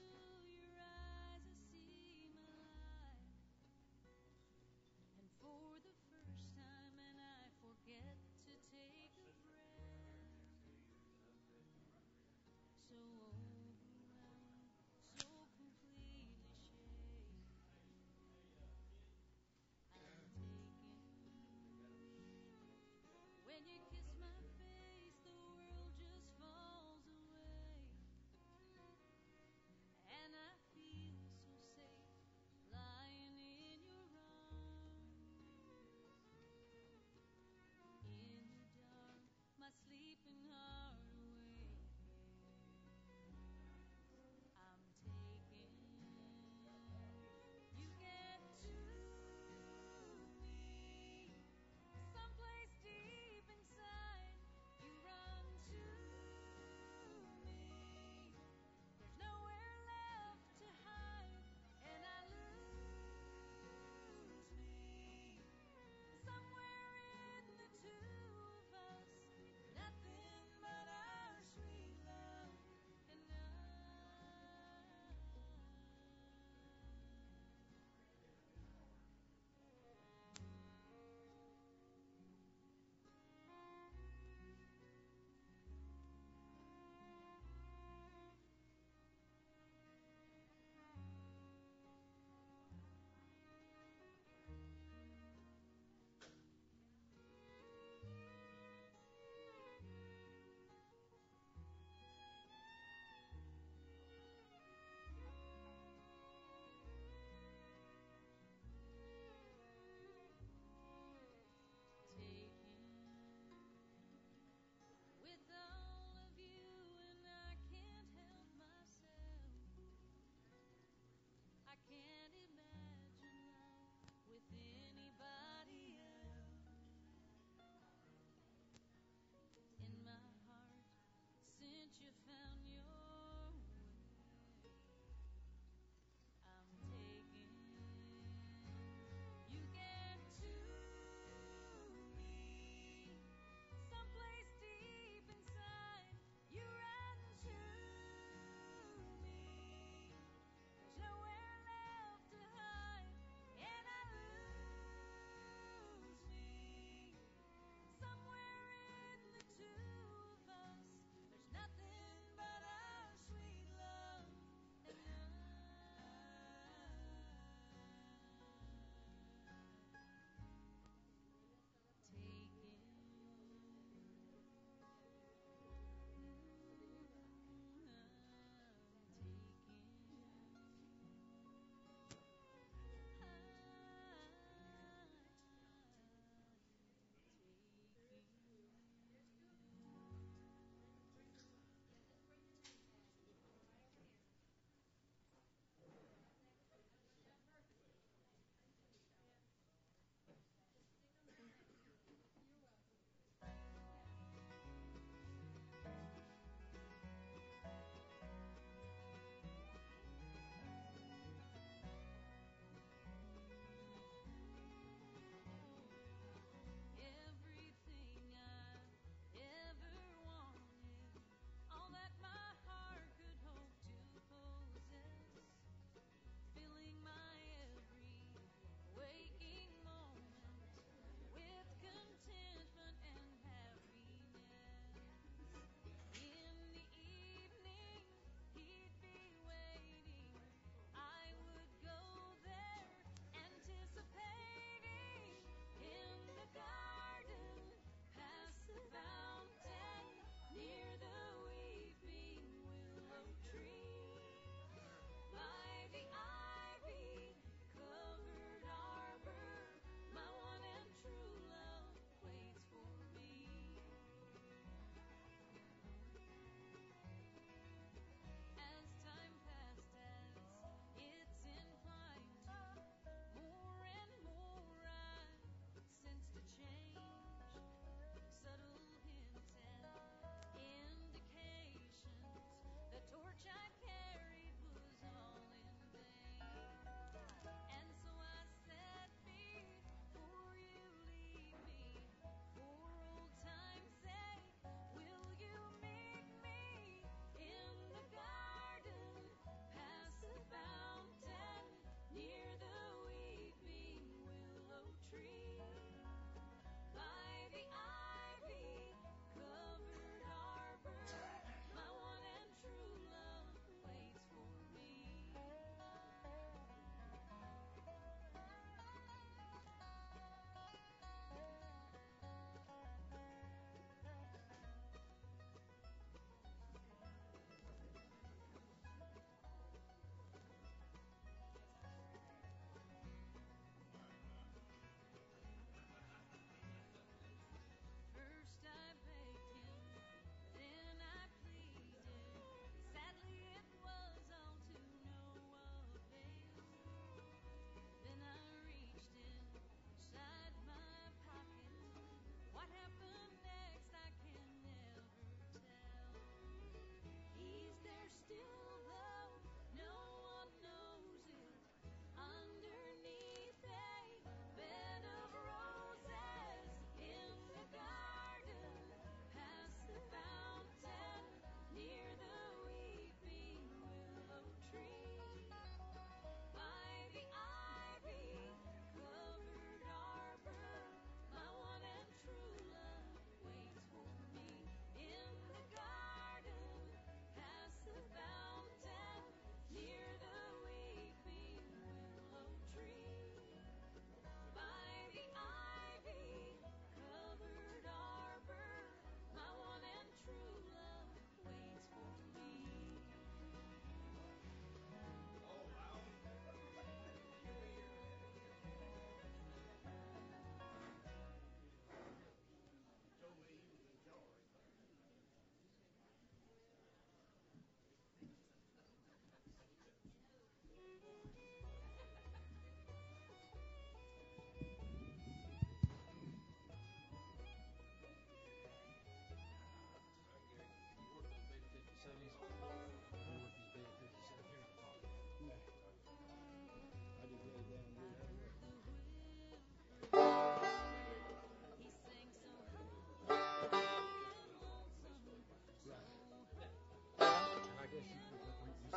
your eyes I see my life, and for the first time and I forget to take a breath. So overwhelmed, so completely shaken, I'm taken. When you kiss my face, the world just falls away,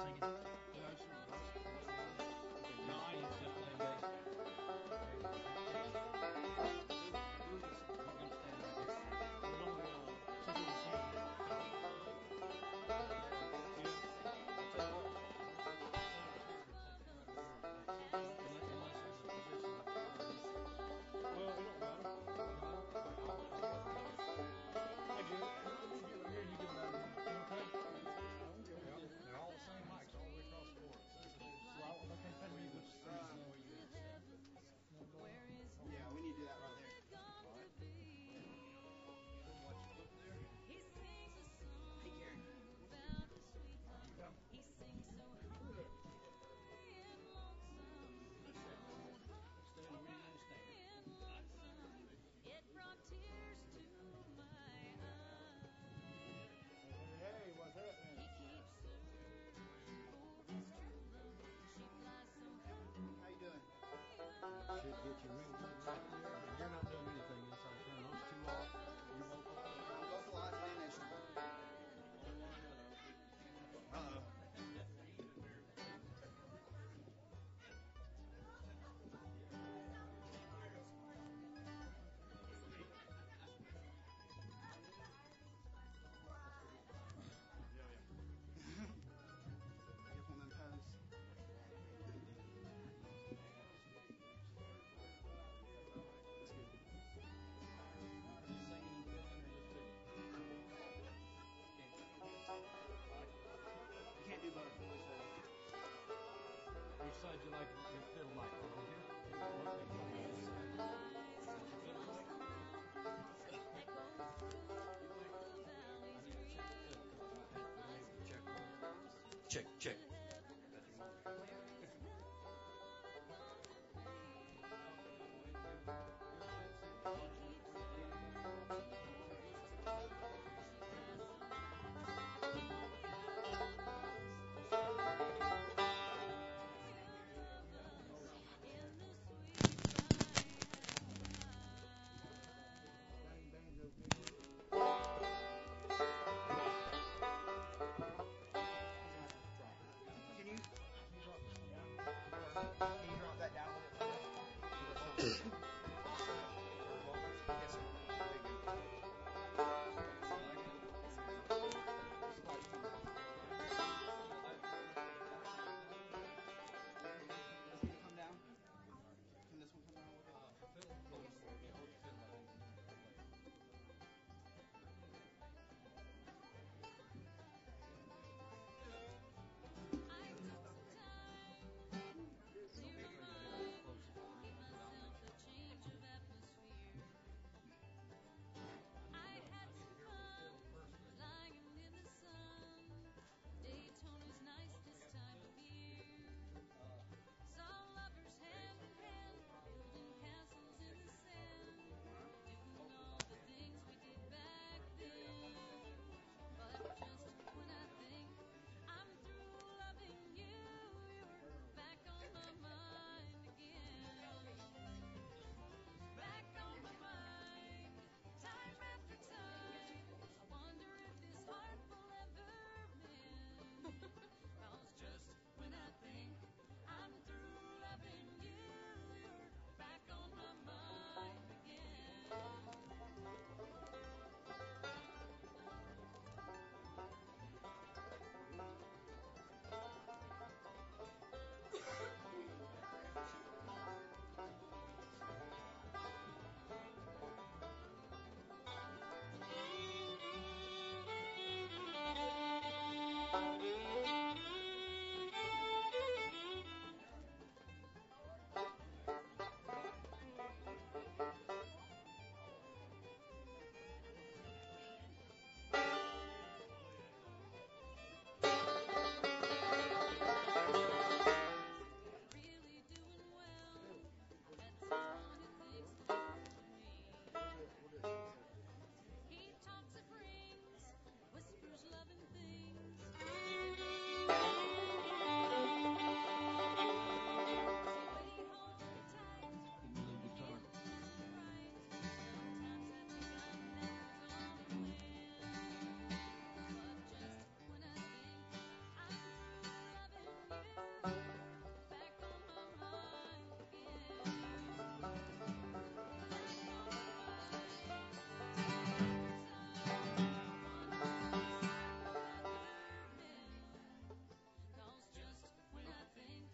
singing? No, I was just playing bass. Yeah, we need to do that right there. Hey, Gary. It brought tears to my eyes. Hey, what's happening? He keeps searching for his true love. She flies so high. How you doing? Should get your ring right there. You're not doing anything inside. Turn those two off. You vocal. I'm vocalizing and instrument. Uh-oh. Careful on them toes. That's good. You can't do both. Really said. Which side you like your fiddle mic on here? Check, check. Can you drop that down a little bit further? Yes, sir. There you go. Does it come down? Can this one come down a little bit?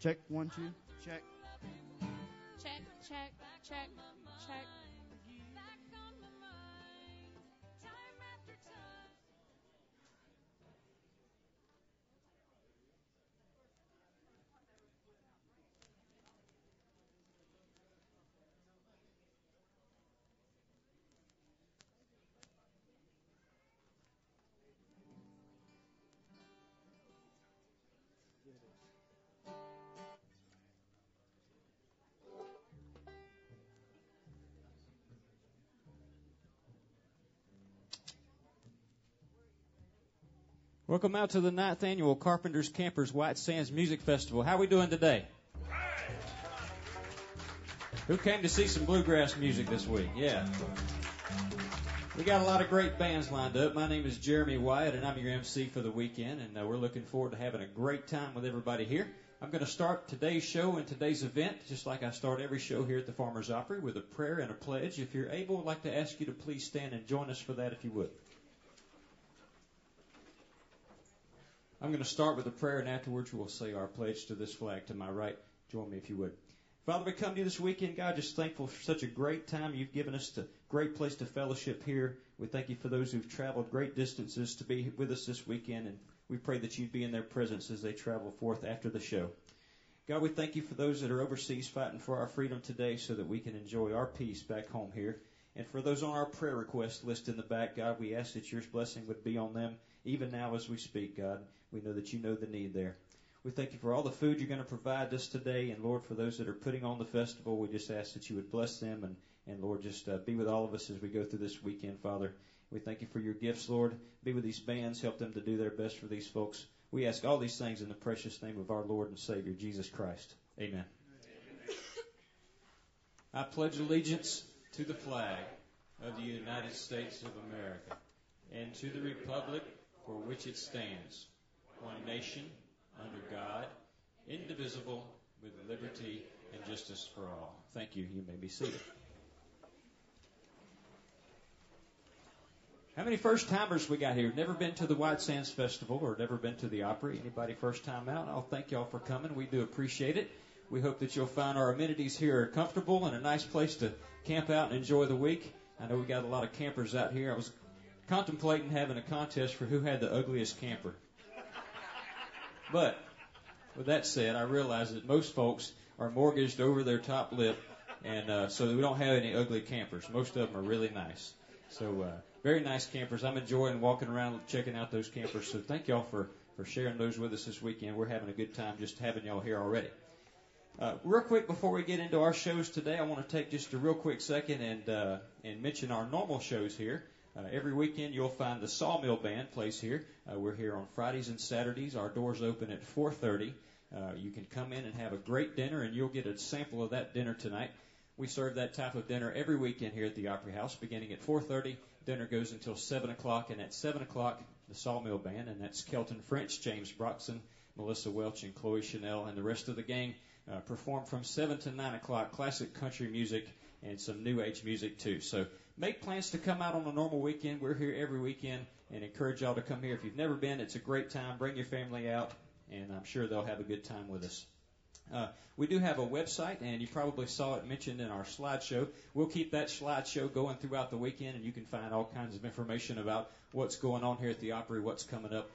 Check, 1, 2, check. Check, check, check, check. Back on my mind, time after time. Welcome out to the 9th Annual Carpenters Campers White Sands Music Festival. How are we doing today? Who came to see some bluegrass music this week? Yeah. We got a lot of great bands lined up. My name is Jeremy Wyatt, and I'm your MC for the weekend, and we're looking forward to having a great time with everybody here. I'm going to start today's show and today's event, just like I start every show here at the Farmers Opry, with a prayer and a pledge. If you're able, I'd like to ask you to please stand and join us for that if you would. I'm going to start with a prayer, and afterwards we'll say our pledge to this flag to my right. Join me if you would. Father, we come to you this weekend, God, just thankful for such a great time you've given us, a great place to fellowship here. We thank you for those who've traveled great distances to be with us this weekend, and we pray that you'd be in their presence as they travel forth after the show. God, we thank you for those that are overseas fighting for our freedom today so that we can enjoy our peace back home here. And for those on our prayer request list in the back, God, we ask that your blessing would be on them even now as we speak, God. We know that you know the need there. We thank you for all the food you're going to provide us today. And, Lord, for those that are putting on the festival, we just ask that you would bless them. And Lord, just be with all of us as we go through this weekend, Father. We thank you for your gifts, Lord. Be with these bands. Help them to do their best for these folks. We ask all these things in the precious name of our Lord and Savior, Jesus Christ. Amen. I pledge allegiance to the flag of the United States of America and to the republic for which it stands, one nation, under God, indivisible, with liberty and justice for all. Thank you. You may be seated. How many first-timers we got here? Never been to the White Sands Festival or never been to the Opry? Anybody first time out? I'll thank y'all for coming. We do appreciate it. We hope that you'll find our amenities here are comfortable and a nice place to camp out and enjoy the week. I know we got a lot of campers out here. I was contemplating having a contest for who had the ugliest camper. But with that said, I realize that most folks are mortgaged over their top lip, and so we don't have any ugly campers. Most of them are really nice. So very nice campers. I'm enjoying walking around checking out those campers. So thank y'all for sharing those with us this weekend. We're having a good time just having y'all here already. Real quick before we get into our shows today, I want to take just a real quick second and mention our normal shows here. Every weekend you'll find the Sawmill Band plays here. We're here on Fridays and Saturdays. Our doors open at 4:30. You can come in and have a great dinner, and you'll get a sample of that dinner tonight. We serve that type of dinner every weekend here at the Opry House, beginning at 4:30. Dinner goes until 7 o'clock, and at 7 o'clock, the Sawmill Band, and that's Kelton French, James Broxson, Melissa Welch, and Chloe Chanel, and the rest of the gang perform from 7 to 9 o'clock, classic country music and some new age music too. So make plans to come out on a normal weekend. We're here every weekend and encourage y'all to come here. If you've never been, it's a great time. Bring your family out, and I'm sure they'll have a good time with us. We do have a website, and you probably saw it mentioned in our slideshow. We'll keep that slideshow going throughout the weekend, and you can find all kinds of information about what's going on here at the Opry, what's coming up.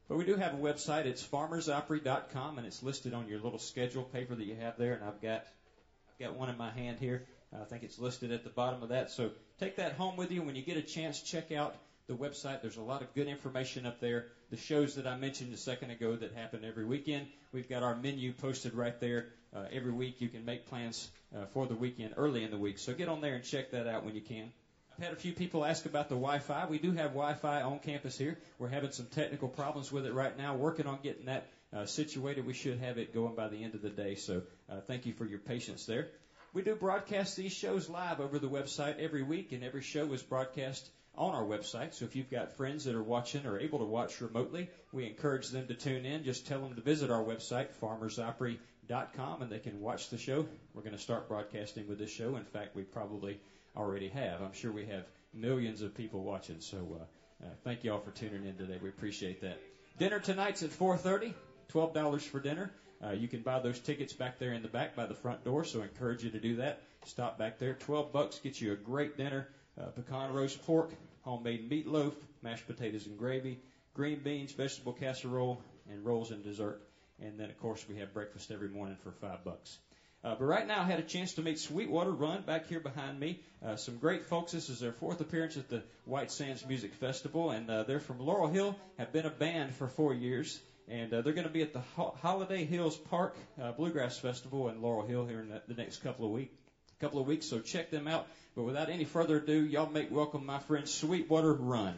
But we do have a website. It's farmersopry.com, and it's listed on your little schedule paper that you have there, and I've got one in my hand here. I think it's listed at the bottom of that. So take that home with you. When you get a chance, check out the website. There's a lot of good information up there. The shows that I mentioned a second ago that happen every weekend, we've got our menu posted right there. Every week you can make plans for the weekend early in the week. So get on there and check that out when you can. I've had a few people ask about the Wi-Fi. We do have Wi-Fi on campus here. We're having some technical problems with it right now, working on getting that situated. We should have it going by the end of the day. So thank you for your patience there. We do broadcast these shows live over the website every week, and every show is broadcast on our website. So if you've got friends that are watching or able to watch remotely, we encourage them to tune in. Just tell them to visit our website, farmersopry.com, and they can watch the show. We're going to start broadcasting with this show. In fact, we probably already have. I'm sure we have millions of people watching. So thank you all for tuning in today. We appreciate that. Dinner tonight's at 4:30, $12 for dinner. You can buy those tickets back there in the back by the front door, so I encourage you to do that. Stop back there. $12 gets you a great dinner, pecan roast pork, homemade meatloaf, mashed potatoes and gravy, green beans, vegetable casserole, and rolls and dessert. And then, of course, we have breakfast every morning for $5. But right now I had a chance to meet Sweetwater Run back here behind me. Some great folks. This is their 4th appearance at the White Sands Music Festival, and they're from Laurel Hill, have been a band for 4 years. And they're going to be at the Holiday Hills Park Bluegrass Festival in Laurel Hill here in the next couple of weeks. So check them out. But without any further ado, y'all make welcome my friend Sweetwater Run.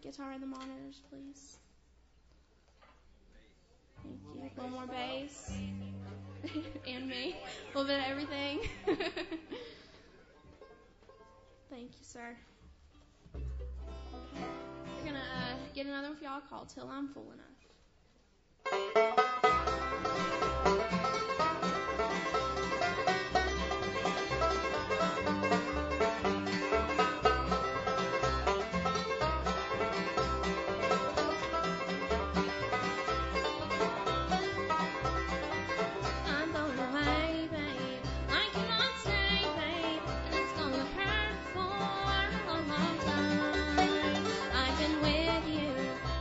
Guitar in the monitors, please. Thank you. A little more bass. And me. A little bit of everything. Thank you, sir. Okay. We're going to get another one for y'all called Till I'm Full Enough. I've been with you,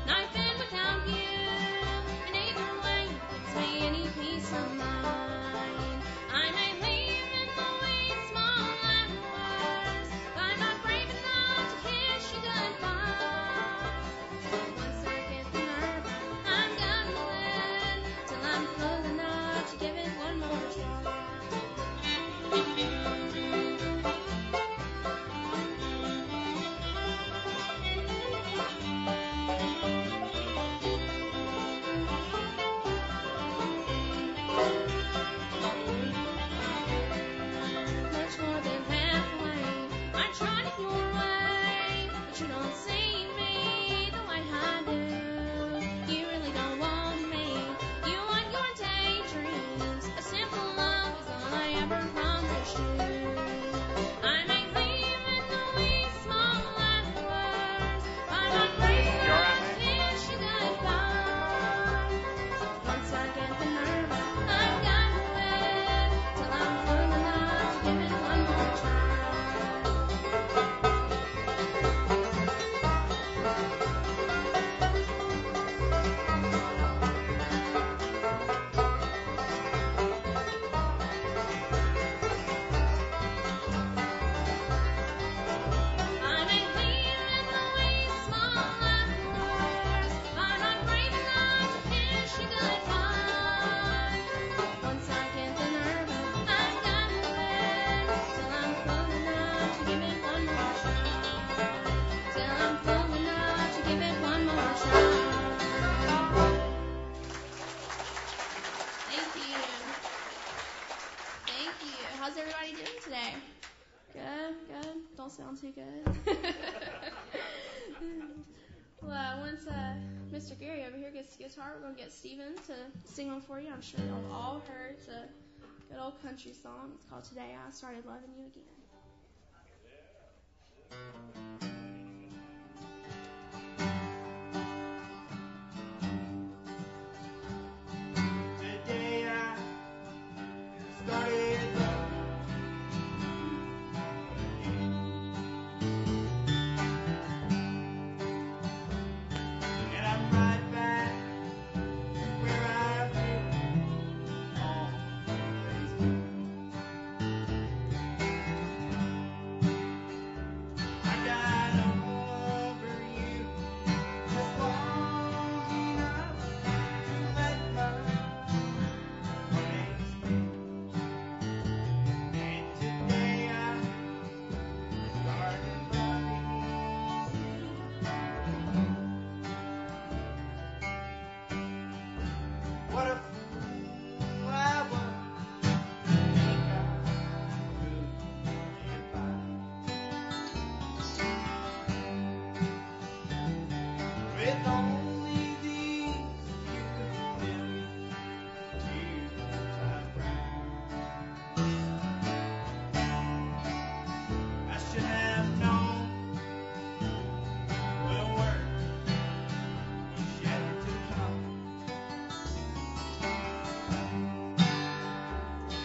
and I've been without you, and either way Thank you. How's everybody doing today? Good. Don't sound too good. Well, once Mr. Gary over here gets the guitar, we're going to get Steven to sing one for you. I'm sure y'all have all heard. It's a good old country song. It's called Today I Started Loving You Again. Today I started loving you. And I'm right back where I've been always been. I got over you just long enough to let my legs bend. And today I started loving you. What a fool I was to think I could get by with only these few million tears I cried. I should have known the worst was yet to come.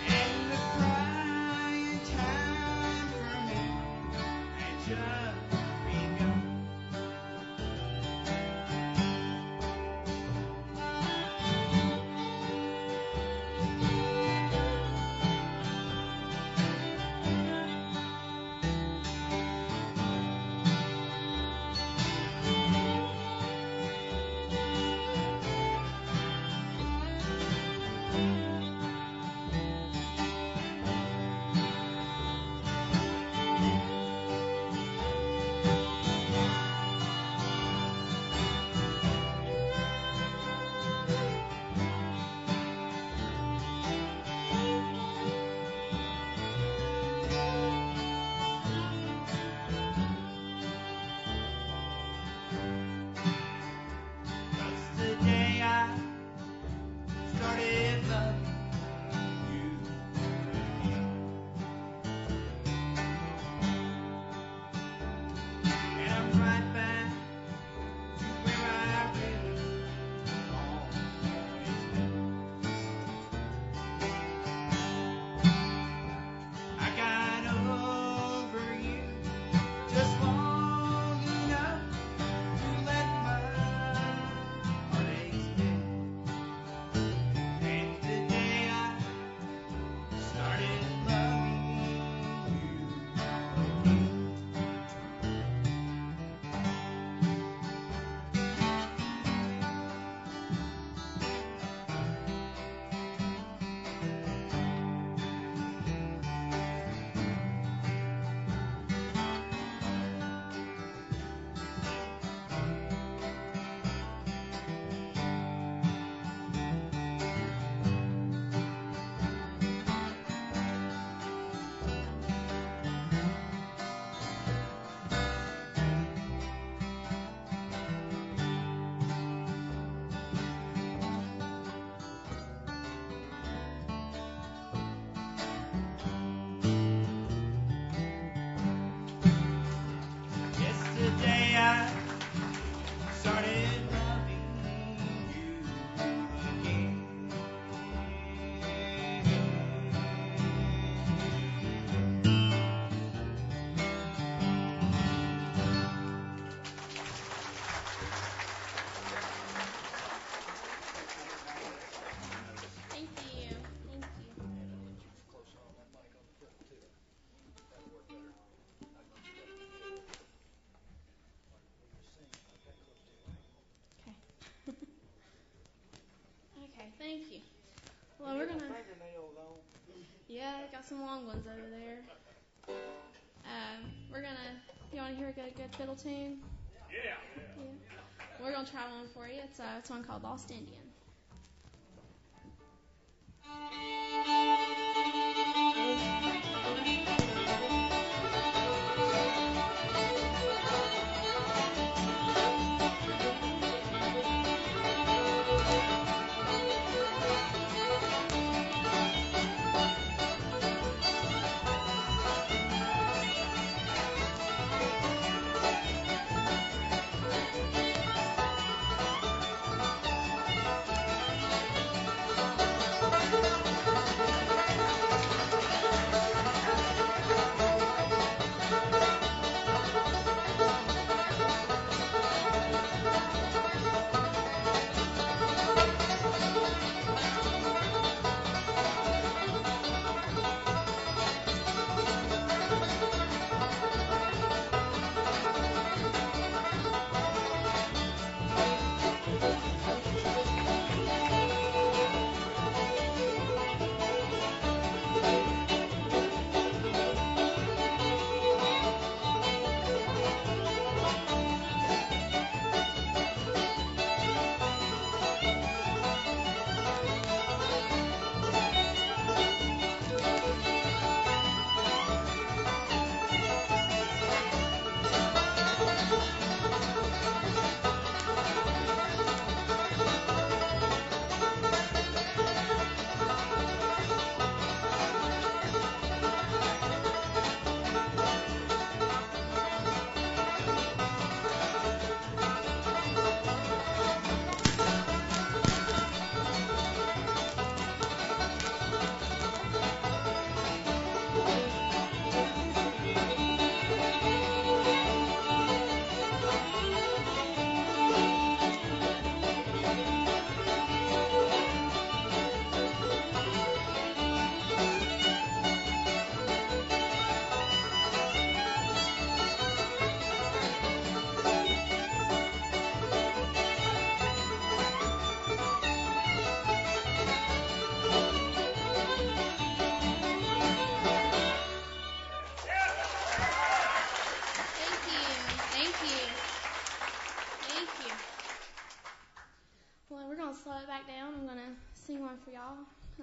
And the crying time for me had just begun. Just today I started loving you again. And I'm right back to where I've really always been. I got over you just long enough to let my heartaches bend. And today I started loving you again. Yesterday I started loving you again. Thank you. Okay, thank you. Well, we're gonna. Yeah, I got some long ones over there. We're gonna. You want to hear a good fiddle tune? Yeah. We're gonna try one for you. It's one called Lost Indian.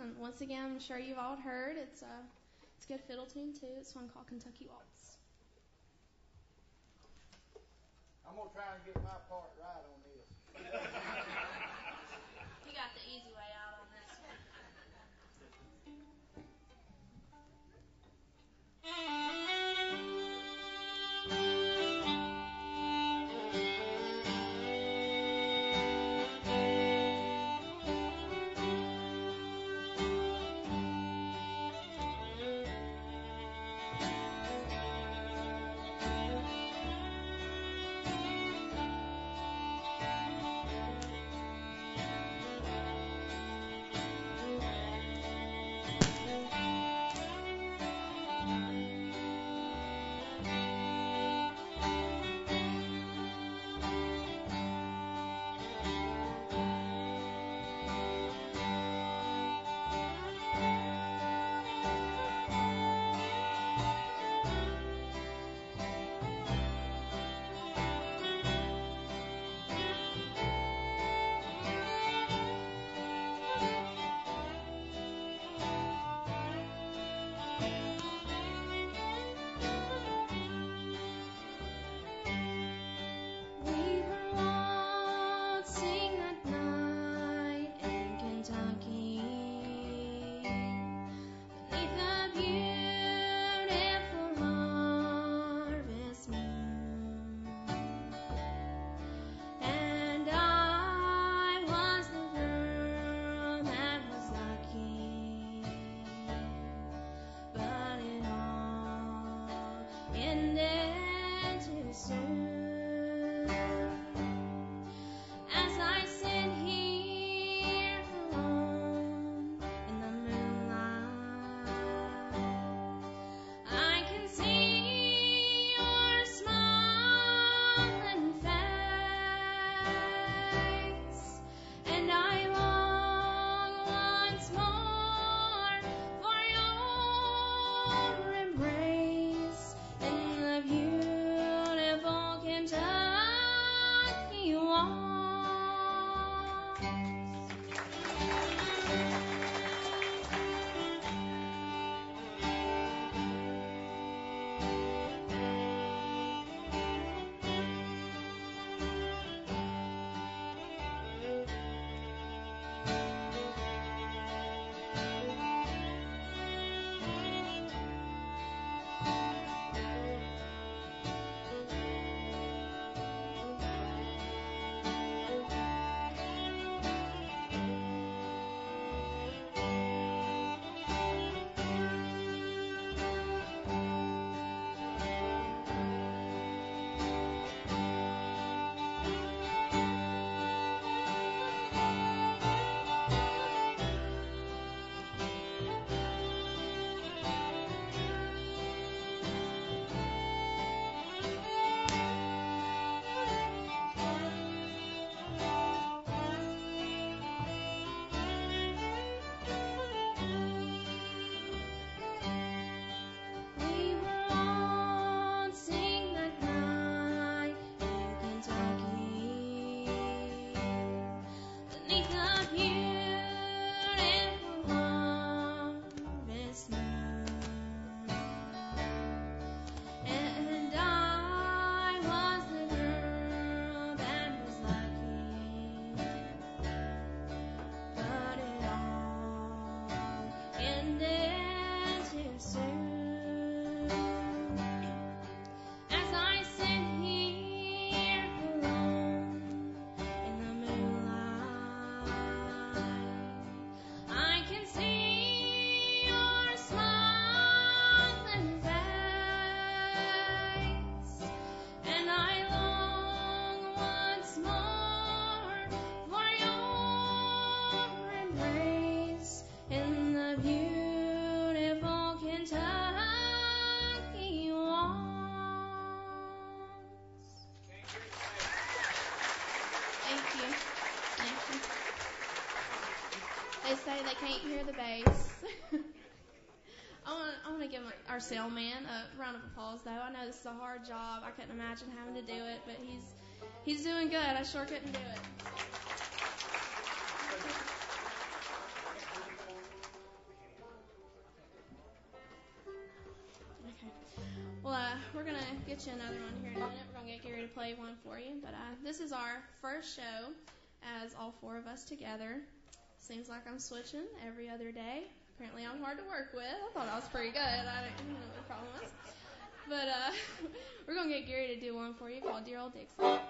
And once again, I'm sure you've all heard. It's a good fiddle tune, too. It's one called Kentucky Waltz. I'm going to try and get my part right on this. You got the easy way out on this one. They say they can't hear the bass. I want to give our sailman a round of applause, though. I know this is a hard job. I couldn't imagine having to do it, but he's doing good. I sure couldn't do it. we're going to get you another one here in a minute. We're going to get Gary to play one for you. But this is our first show as all four of us together. Seems like I'm switching every other day. Apparently I'm hard to work with. I thought I was pretty good. I didn't know what the problem was. But we're going to get Gary to do one for you called Dear Old Dixie.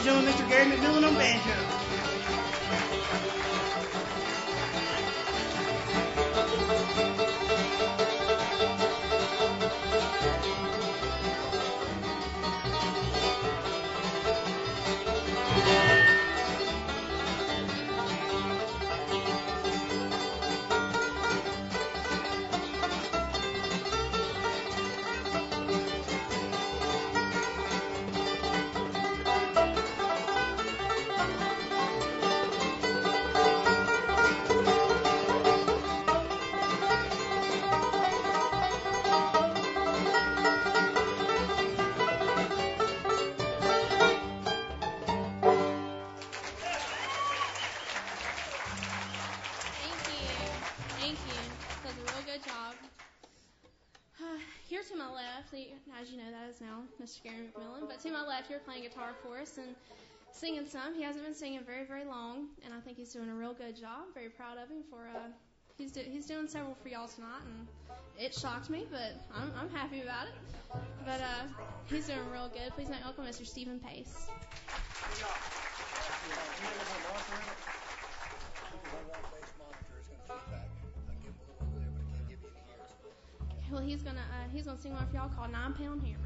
Mr. Gary McMillan on banjo. To my left, as you know, that is now Mr. Gary McMillan. But to my left, you're playing guitar for us and singing some. He hasn't been singing very, very long, and I think he's doing a real good job. Very proud of him for he's doing several for y'all tonight, and it shocked me, but I'm happy about it. But he's doing real good. Please make welcome Mr. Stephen Pace. Well, he's gonna sing one for y'all called 9 Pound Hammer.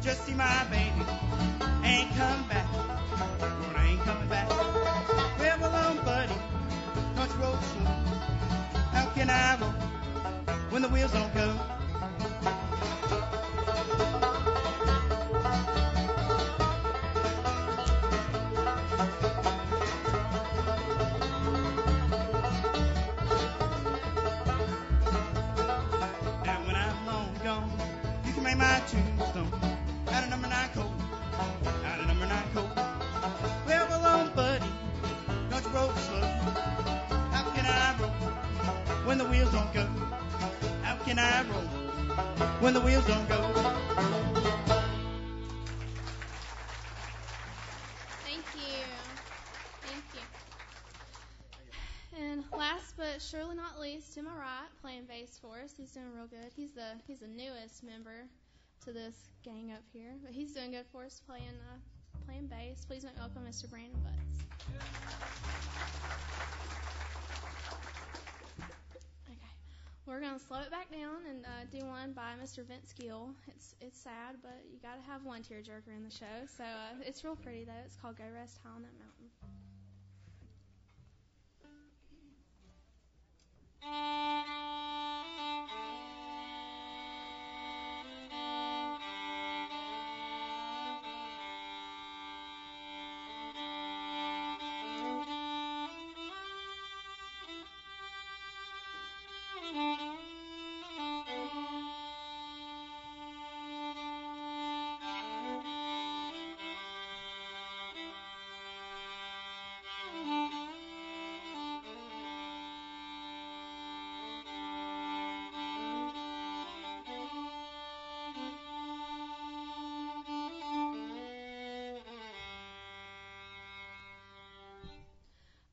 just see my baby ain't come back. Lord, I ain't coming back. Well, alone, buddy, don't you roll slow. How can I roll when the wheels don't go? Now when I'm long gone, you can make my tombstone out of number 9 coat, out of number 9 coat. Well, alone, buddy, don't you roll slow. How can I roll when the wheels don't go? How can I roll when the wheels don't go? Thank you. Thank you. And last but surely not least, to my right, playing bass for us. He's doing real good. He's the newest member to this gang up here, but he's doing good for us playing bass. Please make welcome Mr. Brandon Butts. Okay, we're gonna slow it back down and do one by Mr. Vince Gill. It's sad, but you gotta have one tearjerker in the show. So it's real pretty though. It's called Go Rest High on That Mountain.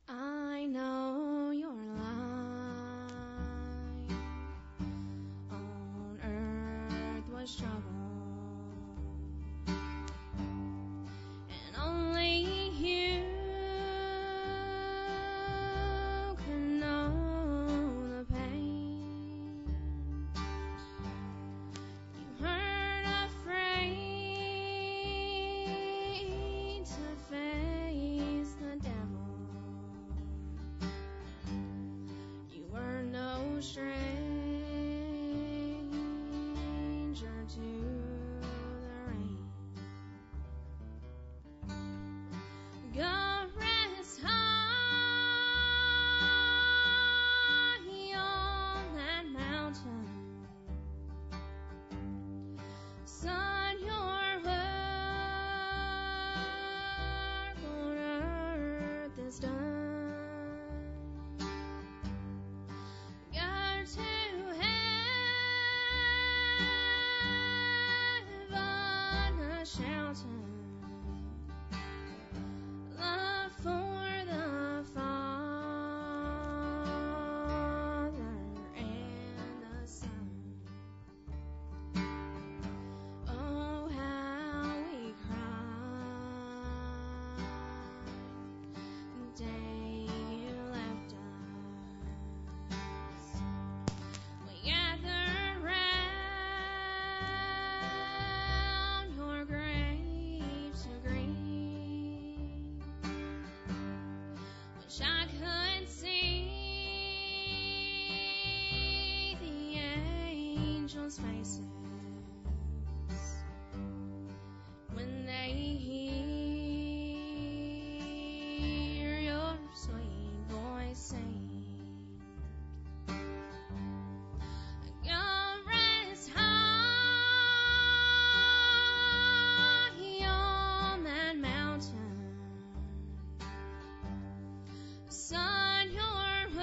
I know your life on earth was trouble, and only you can know the pain. You weren't afraid to face the devil. You were no stranger to the rain. God rest high on that mountain. Son, your work on earth is done. Go to heaven a shouting, love for the Father and the Son. Oh, how we cried the day you left us. We gathered round your grave to grieve. Wish I could see the angels' faces when they hear your sweet voice sing. God rest high on that mountain. Son, your work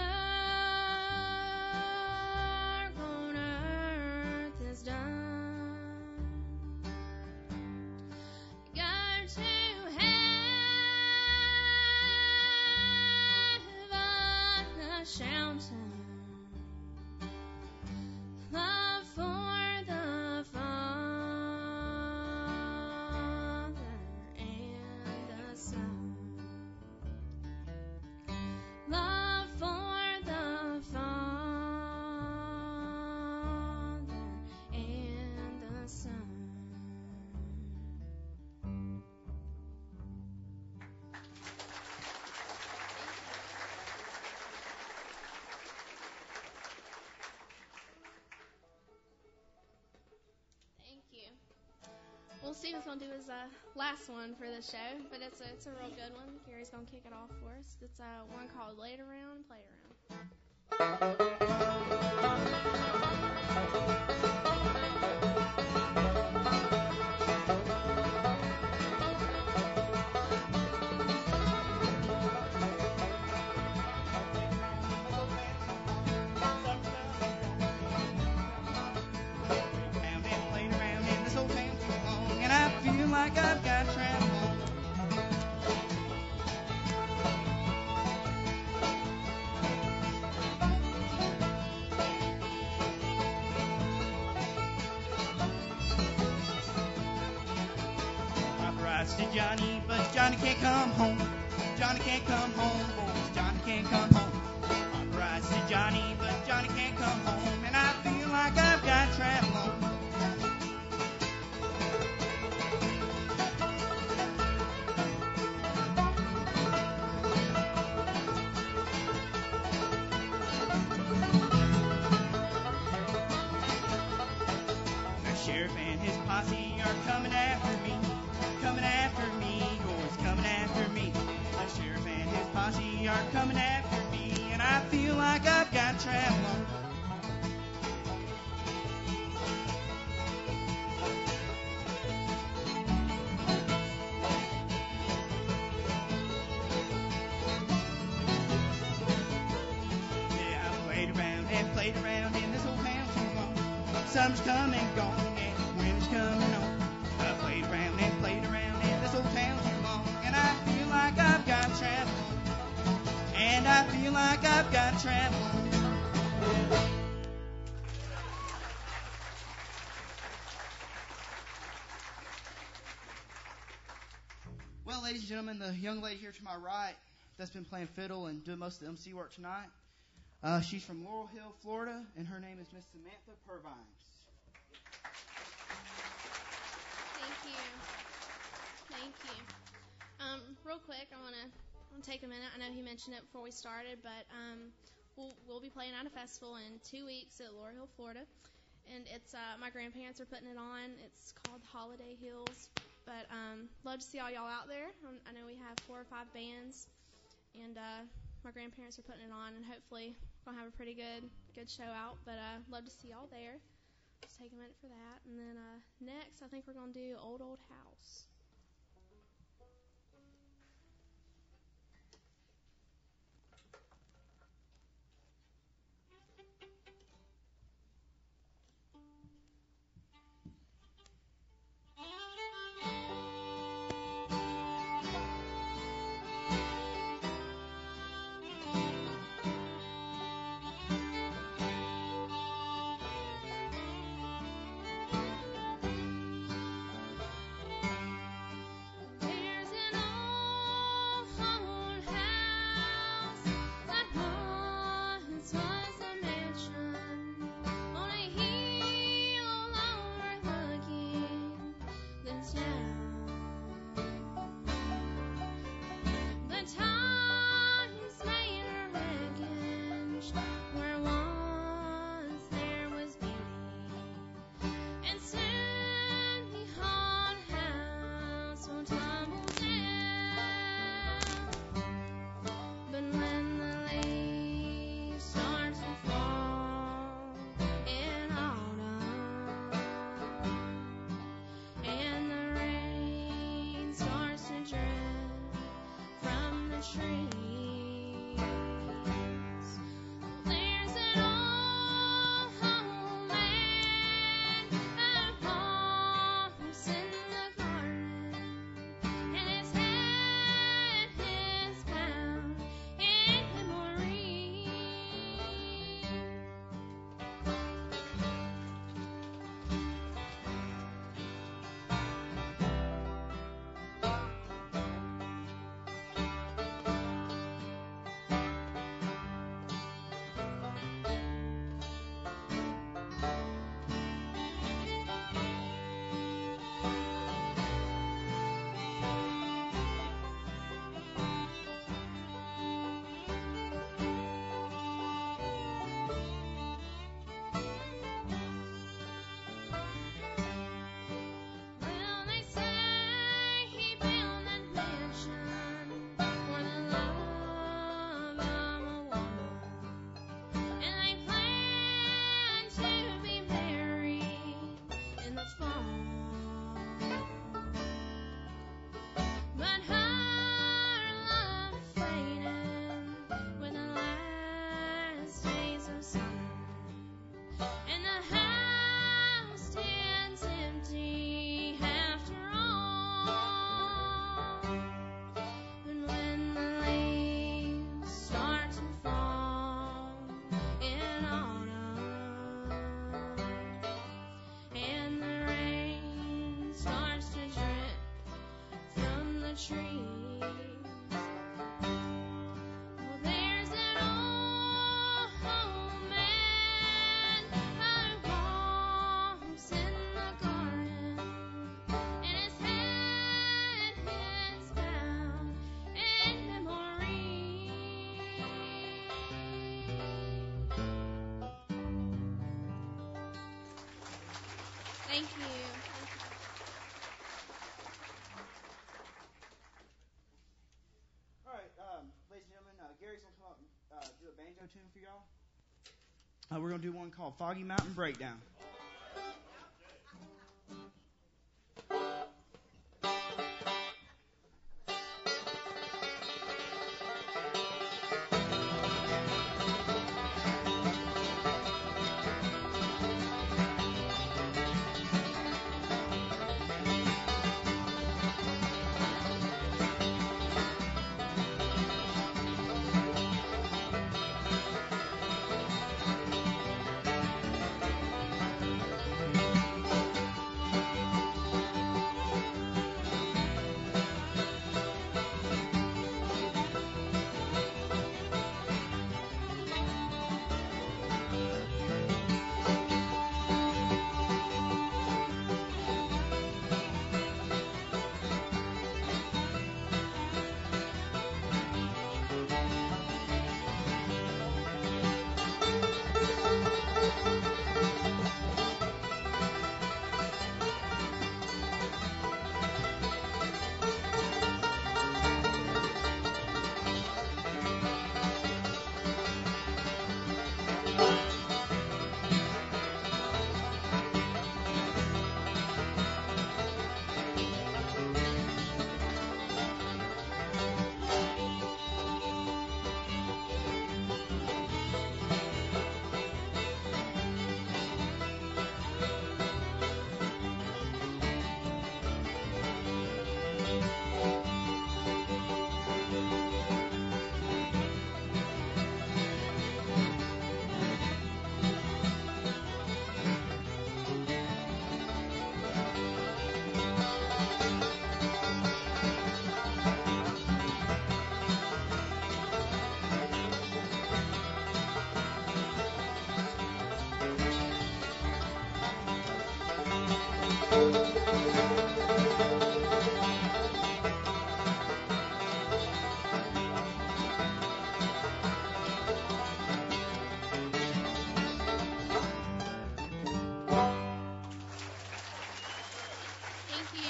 on earth is done. well, Steven's going to do his last one for the show, but it's a real good one. Gary's going to kick it off for us. It's one called Laid Around and Played Around. Like I've got travel on. Papa writes to Johnny, but Johnny can't come home. Johnny can't come home, boys. Johnny can't come home. Papa writes to Johnny, but Johnny can't come home. And I feel like I've got travel on. Sheriff and his posse are coming after me, boys, coming after me. The sheriff and his posse are coming after me, and I feel like I've got travel on. Yeah, I played around in this old town too long. Summer's come and gone. Coming on. I played around in this old town too long, and I feel like I've got travel on. And I feel like I've got travel on. Well, ladies and gentlemen, the young lady here to my right that's been playing fiddle and doing most of the MC work tonight, she's from Laurel Hill, Florida, and her name is Miss Samantha Purvines. Thank you. Real quick, I want to take a minute. I know he mentioned it before we started, but we'll be playing at a festival in 2 weeks at Laurel Hill, Florida, and it's my grandparents are putting it on. It's called Holiday Hills, but love to see all y'all out there. I know we have 4 or 5 bands, and my grandparents are putting it on, and hopefully we'll have a pretty good show out. But love to see y'all there. Let's take a minute for that. And then next, I think we're going to do Old House. and the house stands empty after all. And when the leaves start to fall in autumn, and the rain starts to drip from the trees, well, there's that old man who walks in the garden, and his head is bowed in memory. Thank you. All right, ladies and gentlemen, Gary's going to come up and do a banjo tune for y'all. We're going to do one called Foggy Mountain Breakdown. Thank you.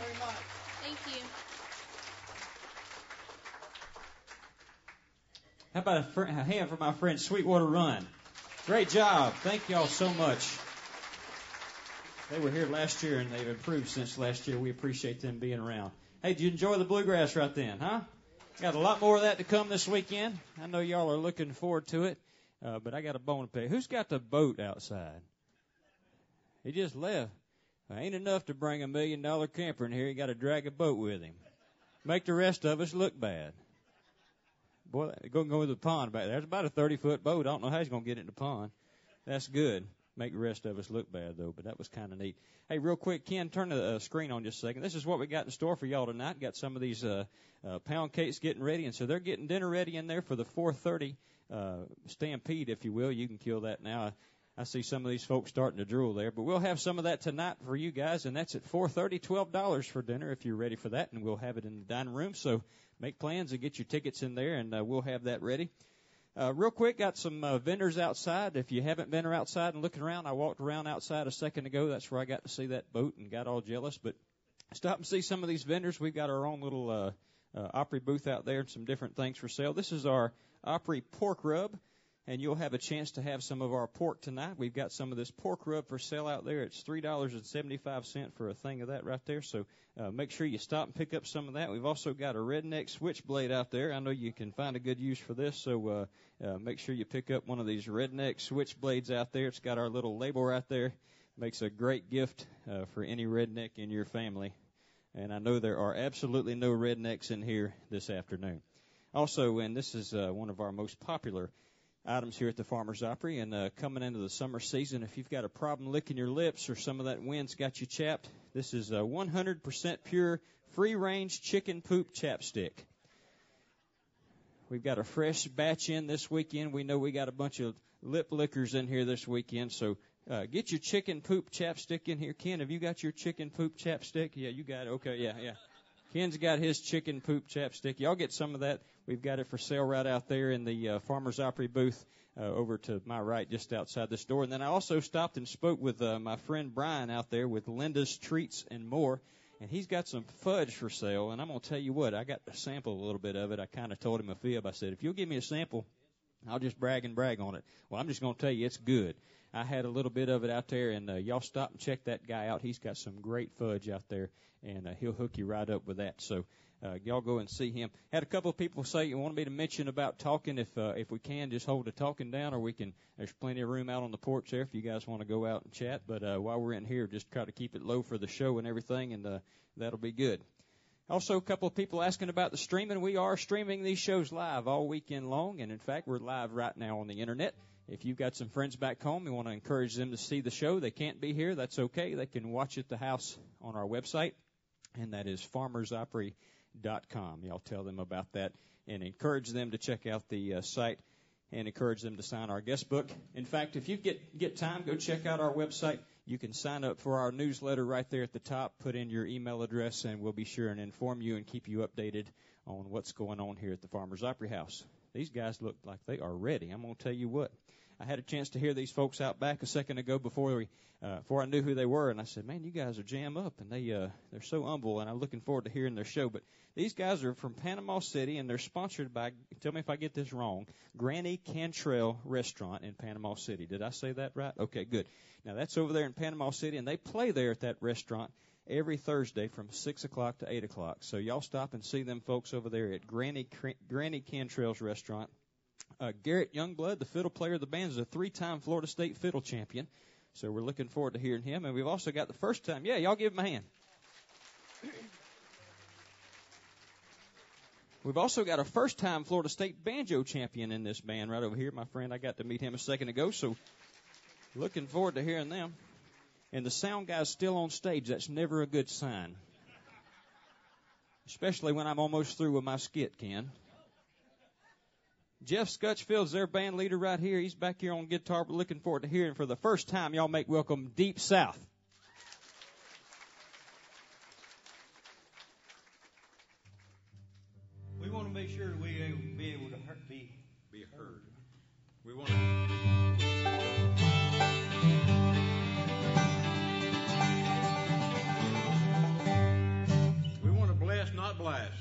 Very much. Thank you. How about a hand for my friend Sweetwater Run? Great job. Thank y'all so much. They were here last year, and they've improved since last year. We appreciate them being around. Hey, did you enjoy the bluegrass right then, huh? Got a lot more of that to come this weekend. I know y'all are looking forward to it, but I got a bone to pick. Who's got the boat outside? He just left. Ain't enough to bring $1 million camper in here. You got to drag a boat with him. Make the rest of us look bad. Boy, go to the pond back there. There's about a 30-foot boat. I don't know how he's going to get it in the pond. That's good. Make the rest of us look bad, though, but that was kind of neat. Hey, real quick, Ken, turn the screen on just a second. This is what we got in store for y'all tonight. Got some of these pound cakes getting ready, and so they're getting dinner ready in there for the 4:30 stampede, if you will. You can kill that now. I see some of these folks starting to drool there, but we'll have some of that tonight for you guys, and that's at 4:30, $12 for dinner if you're ready for that, and we'll have it in the dining room. So make plans and get your tickets in there, and we'll have that ready. Real quick, got some vendors outside. If you haven't been outside and looking around, I walked around outside a second ago. That's where I got to see that boat and got all jealous. But stop and see some of these vendors. We've got our own little Opry booth out there and some different things for sale. This is our Opry pork rub. and you'll have a chance to have some of our pork tonight. We've got some of this pork rub for sale out there. It's $3.75 for a thing of that right there. So make sure you stop and pick up some of that. We've also got a redneck switchblade out there. I know you can find a good use for this, so make sure you pick up one of these redneck switchblades out there. It's got our little label right there. Makes a great gift for any redneck in your family. And I know there are absolutely no rednecks in here this afternoon. Also, and this is one of our most popular items here at the Farmers Opry, and coming into the summer season, if you've got a problem licking your lips or some of that wind's got you chapped, this is 100% pure free-range chicken poop chapstick. We've got a fresh batch in this weekend. We know we got a bunch of lip lickers in here this weekend, so get your chicken poop chapstick in here. Ken, have you got your chicken poop chapstick? Yeah, you got it. Okay, yeah. Ken's got his chicken poop chapstick. Y'all get some of that. We've got it for sale right out there in the Farmers Opry booth over to my right, just outside this door. And then I also stopped and spoke with my friend Brian out there with Linda's Treats and More. And he's got some fudge for sale. And I'm going to tell you what, I got to sample a little bit of it. I kind of told him a fib. I said, if you'll give me a sample, I'll just brag on it. Well, I'm just going to tell you it's good. I had a little bit of it out there, and y'all stop and check that guy out. He's got some great fudge out there, and he'll hook you right up with that. So y'all go and see him. Had a couple of people say you wanted me to mention about talking. If we can, just hold the talking down, or we can. There's plenty of room out on the porch there if you guys want to go out and chat. But while we're in here, just try to keep it low for the show and everything, and that'll be good. Also, a couple of people asking about the streaming. We are streaming these shows live all weekend long, and in fact, we're live right now on the internet. If you've got some friends back home, you want to encourage them to see the show. They can't be here. That's okay. They can watch at the house on our website, and that is farmersopry.com. Y'all tell them about that and encourage them to check out the site and encourage them to sign our guest book. In fact, if you get time, go check out our website. You can sign up for our newsletter right there at the top, put in your email address, and we'll be sure and inform you and keep you updated on what's going on here at the Farmers Opry House. These guys look like they are ready. I'm going to tell you what. I had a chance to hear these folks out back a second ago before I knew who they were, and I said, man, you guys are jam up, and they're so humble, and I'm looking forward to hearing their show. But these guys are from Panama City, and they're sponsored by, tell me if I get this wrong, Granny Cantrell Restaurant in Panama City. Did I say that right? Okay, good. Now, that's over there in Panama City, and they play there at that restaurant every Thursday from 6 o'clock to 8 o'clock. So y'all stop and see them folks over there at Granny Cantrell's Restaurant. Garrett Youngblood, the fiddle player of the band, is a 3-time Florida State fiddle champion. So we're looking forward to hearing him. And we've also got the first time. Yeah, y'all give him a hand. We've also got a first-time Florida State banjo champion in this band right over here. My friend, I got to meet him a second ago. So looking forward to hearing them. And the sound guy's still on stage. That's never a good sign. Especially when I'm almost through with my skit, Ken. Jeff Scutchfield's their band leader right here. He's back here on guitar. We're looking forward to hearing for the first time. Y'all make welcome Deep South. We want to make sure we be able to be heard. We want to blast, not blast.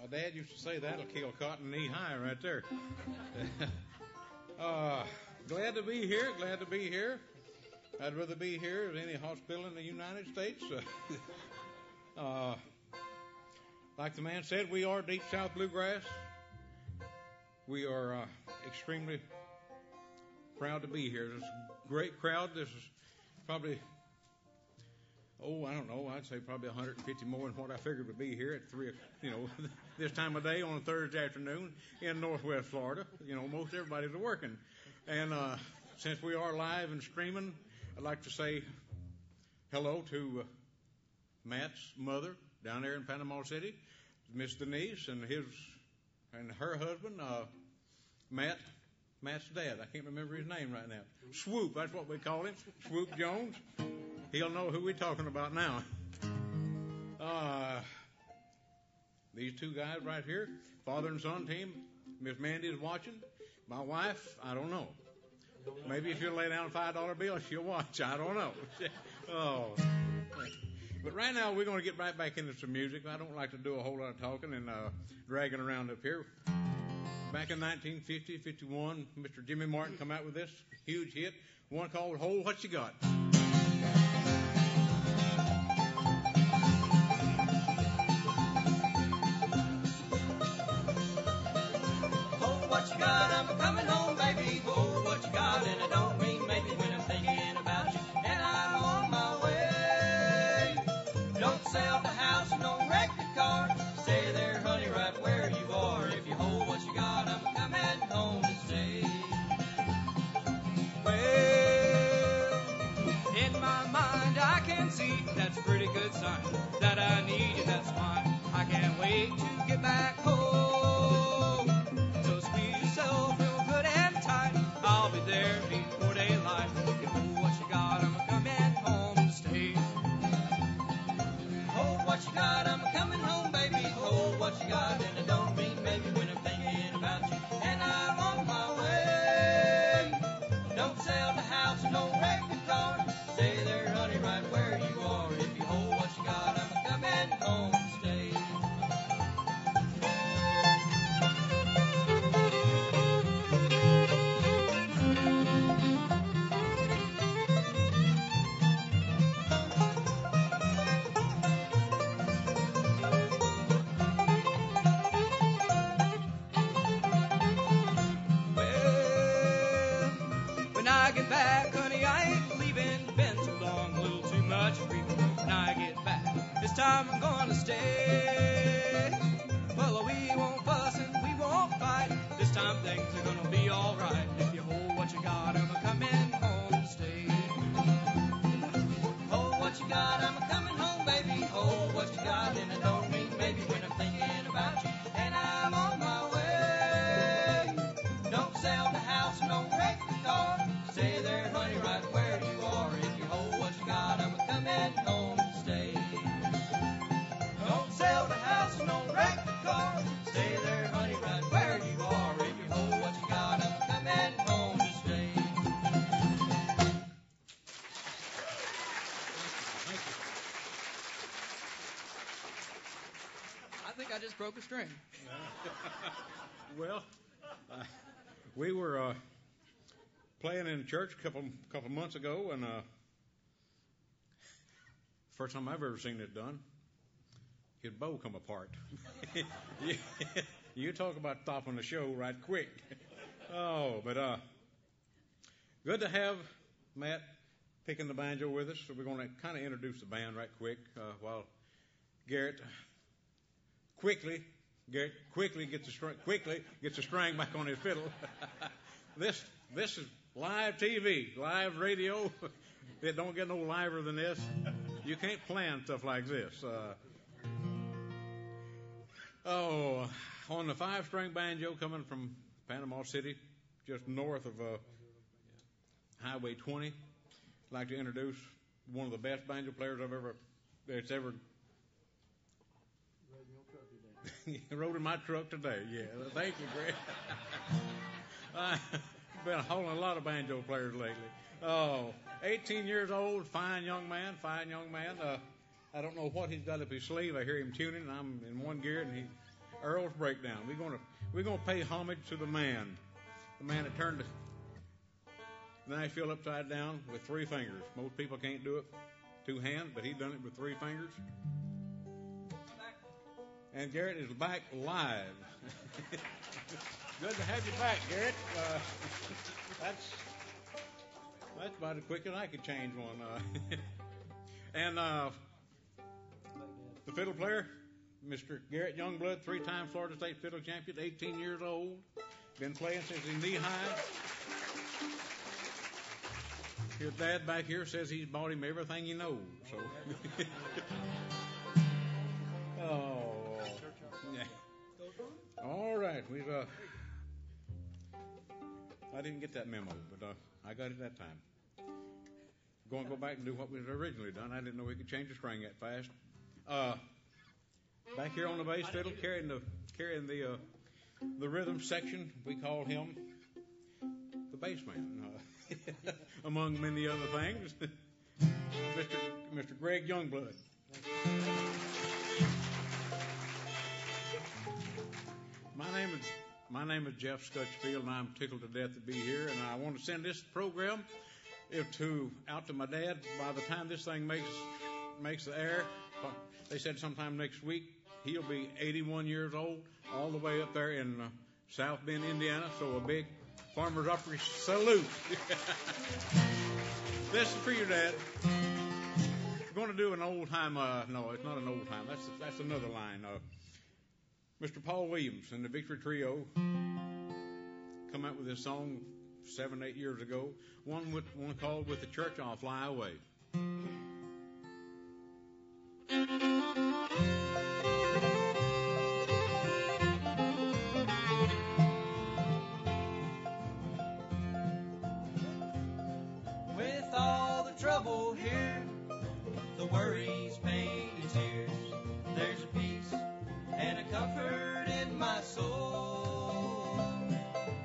My dad used to say that'll kill cotton knee high right there. Glad to be here. Glad to be here. I'd rather be here than any hospital in the United States. Like the man said, we are Deep South Bluegrass. We are extremely proud to be here. There's a great crowd. This is probably, I don't know, I'd say probably 150 more than what I figured would be here at this time of day on a Thursday afternoon in Northwest Florida. Most everybody's working. And since we are live and streaming, I'd like to say hello to Matt's mother down there in Panama City, Miss Denise, and her husband, Matt's dad. I can't remember his name right now. Swoop, that's what we call him. Swoop Jones. He'll know who we're talking about now. These two guys right here, father and son team. Miss Mandy is watching. My wife, I don't know. Maybe if you lay down a $5 bill, she'll watch. I don't know. But right now, we're going to get right back into some music. I don't like to do a whole lot of talking and dragging around up here. Back in 1950, 51, Mr. Jimmy Martin come out with this huge hit, one called Hold What You Got. Hold what you got, I'm coming home, baby. Hold what you got, and I don't mean maybe when I'm thinking about you, and I'm on my way. Don't sell the house, no wreck the car. Stay there, honey, right where you are. If you hold what you got, I'm coming home to stay. Well, in my mind, I'm gonna stay. Well, we won't fuss and we won't fight. This time things are gonna be alright. If you hold what you got, I'm coming home to stay. Hold what you got, I'm coming home, baby. Hold what you got, and I don't mean maybe when I'm thinking about you. And I'm on my way. Don't sell the house, don't wreck the car. Stay there, honey, right where you are. If you hold what you got, I'm coming home to stay. Don't sell the house, don't wreck the car. Stay there, honey, right where you are. If you hold what you got, I'm coming home to stay. Thank you. I think I just broke a string. Well, we were playing in church a couple months ago, and first time I've ever seen it done. His bow come apart. You talk about stopping the show right quick. Oh, but good to have Matt picking the banjo with us. So we're going to kind of introduce the band right quick while Garrett quickly gets the string back on his fiddle. This is live TV, live radio. It don't get no liver than this. You can't plan stuff like this. On the 5-string banjo coming from Panama City, just north of Highway 20. I'd like to introduce one of the best banjo players that's ever rode in my truck today. Yeah, thank you, Greg. I've been hauling a lot of banjo players lately. 18 years old, fine young man. I don't know what he's got up his sleeve. I hear him tuning, and I'm in one gear, and Earl's breakdown. We're gonna pay homage to the man that turned Nashville upside down with 3 fingers. Most people can't do it 2 hands, but he done it with 3 fingers. And Garrett is back live. Good to have you back, Garrett. That's about as quick as I could change one. And the fiddle player, Mr. Garrett Youngblood, 3-time Florida State fiddle champion, 18 years old. Been playing since he's knee-high. His dad back here says he's bought him everything he knows. So. Oh. Yeah. All right. I didn't get that memo, but I got it that time. Going to go back and do what was originally done. I didn't know we could change the string that fast. Back here on the bass fiddle, carrying the rhythm section, we call him the bass man, among many other things. Mr. Greg Youngblood. My name is Jeff Scutchfield, and I'm tickled to death to be here. And I want to send this program out to my dad. By the time this thing makes the air, they said sometime next week, he'll be 81 years old, all the way up there in South Bend, Indiana. So a big Farmer's Opry salute. This is for you, Dad. We're going to do an old time. No, it's not an old time. That's another line. Mr. Paul Williams and the Victory Trio come out with this song 7-8 years ago. One called "With the Church I'll Fly Away." With all the trouble here, the worries, pain, and tears, there's a peace and a comfort in my soul.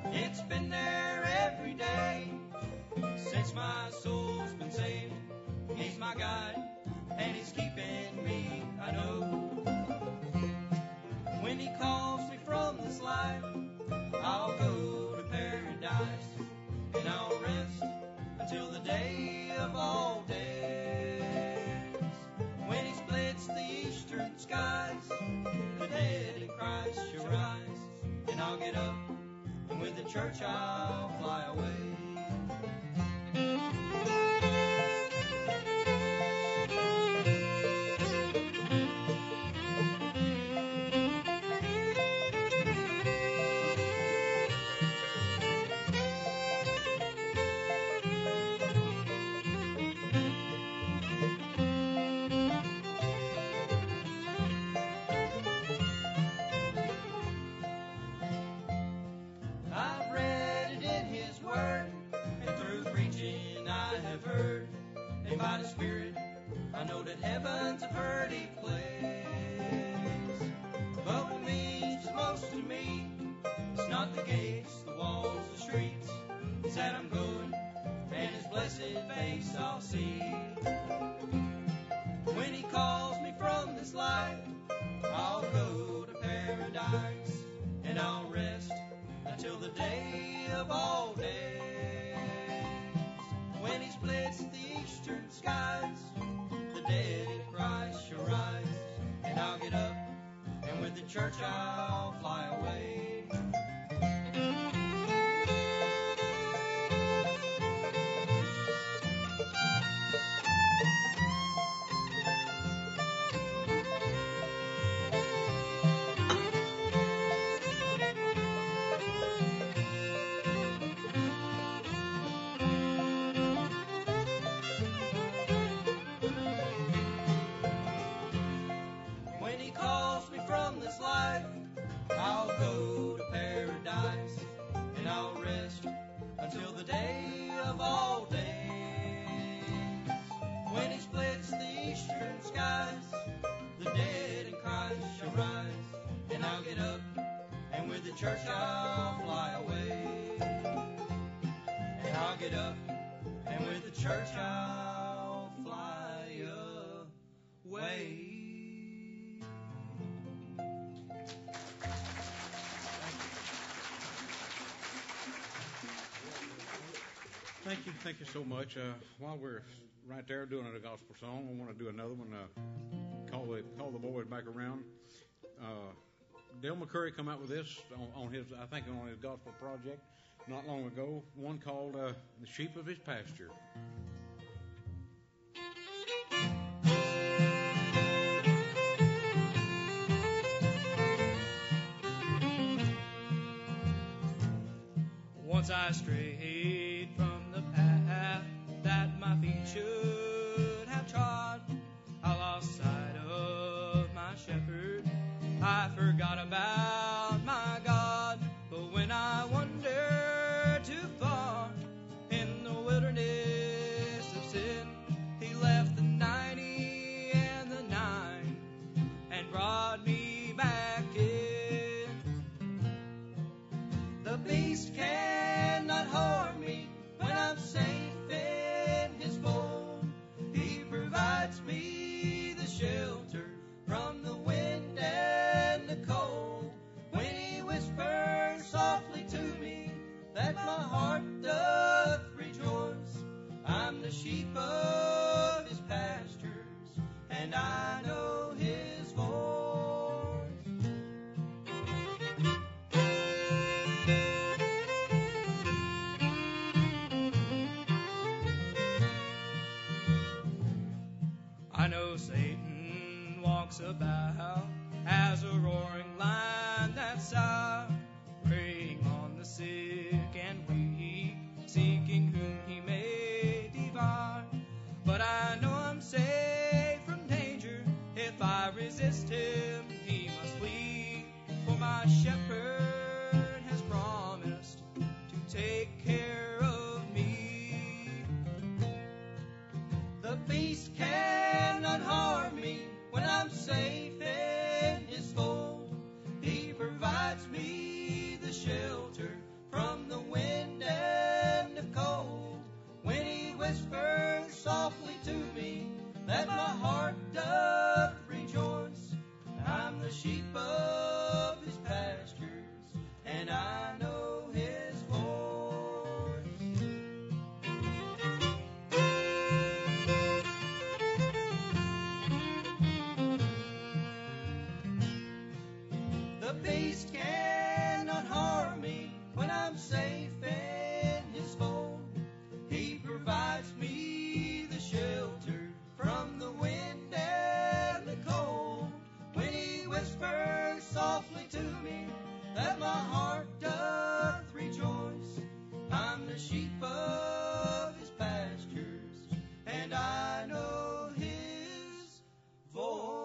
It's been there every day since my soul's been saved. He's my guide and he's keeping me, I know. When he calls me from this life, I'll go to paradise and I'll rest until the day of all days. When he splits the eastern skies, the dead in Christ shall rise, and I'll get up, and with the church I'll fly away. with the church I'll fly away. When he calls me from this life, I'll go to paradise, and I'll rest until the day of all days. When he splits the eastern skies, the dead in Christ shall rise, and I'll get up, and with the church I'll fly away. And I'll get up, and with the church I'll fly away. Thank you so much. While we're right there doing a gospel song, I want to do another one. Call the boys back around. Dale McCurry come out with this on his gospel project not long ago. One called "The Sheep of His Pasture." Once I strayed from the path that my feet should have trod. I lost sight of my shepherd. I forgot about my God. But when I wandered too far in the wilderness of sin, He left the 90 and the 9 and brought me back in. The beast cannot harm me when I'm safe in His fold. He provides me the shelter from the wind and the cold. When He whispers softly to me that my heart doth rejoice, I'm the sheep of His pastures, and I know His voice. I know Satan walks about as a roaring lion that's out, preying on the sick and weak, seeking whom he may devour. But I know I'm safe from danger. If I resist him, he must flee. For my shepherd has promised to take care of me. The beast cannot harm me when I'm safe in His fold. He provides me the shelter from the wind and the cold. When He whispers softly to me that my heart doth rejoice, I'm the sheep of His pastures, and I know His voice. The beast cannot harm me when I'm safe in His fold. He provides me the shelter from the wind and the cold. When He whispers softly to me that my heart doth rejoice, I'm the sheep of His pastures, and I know His voice.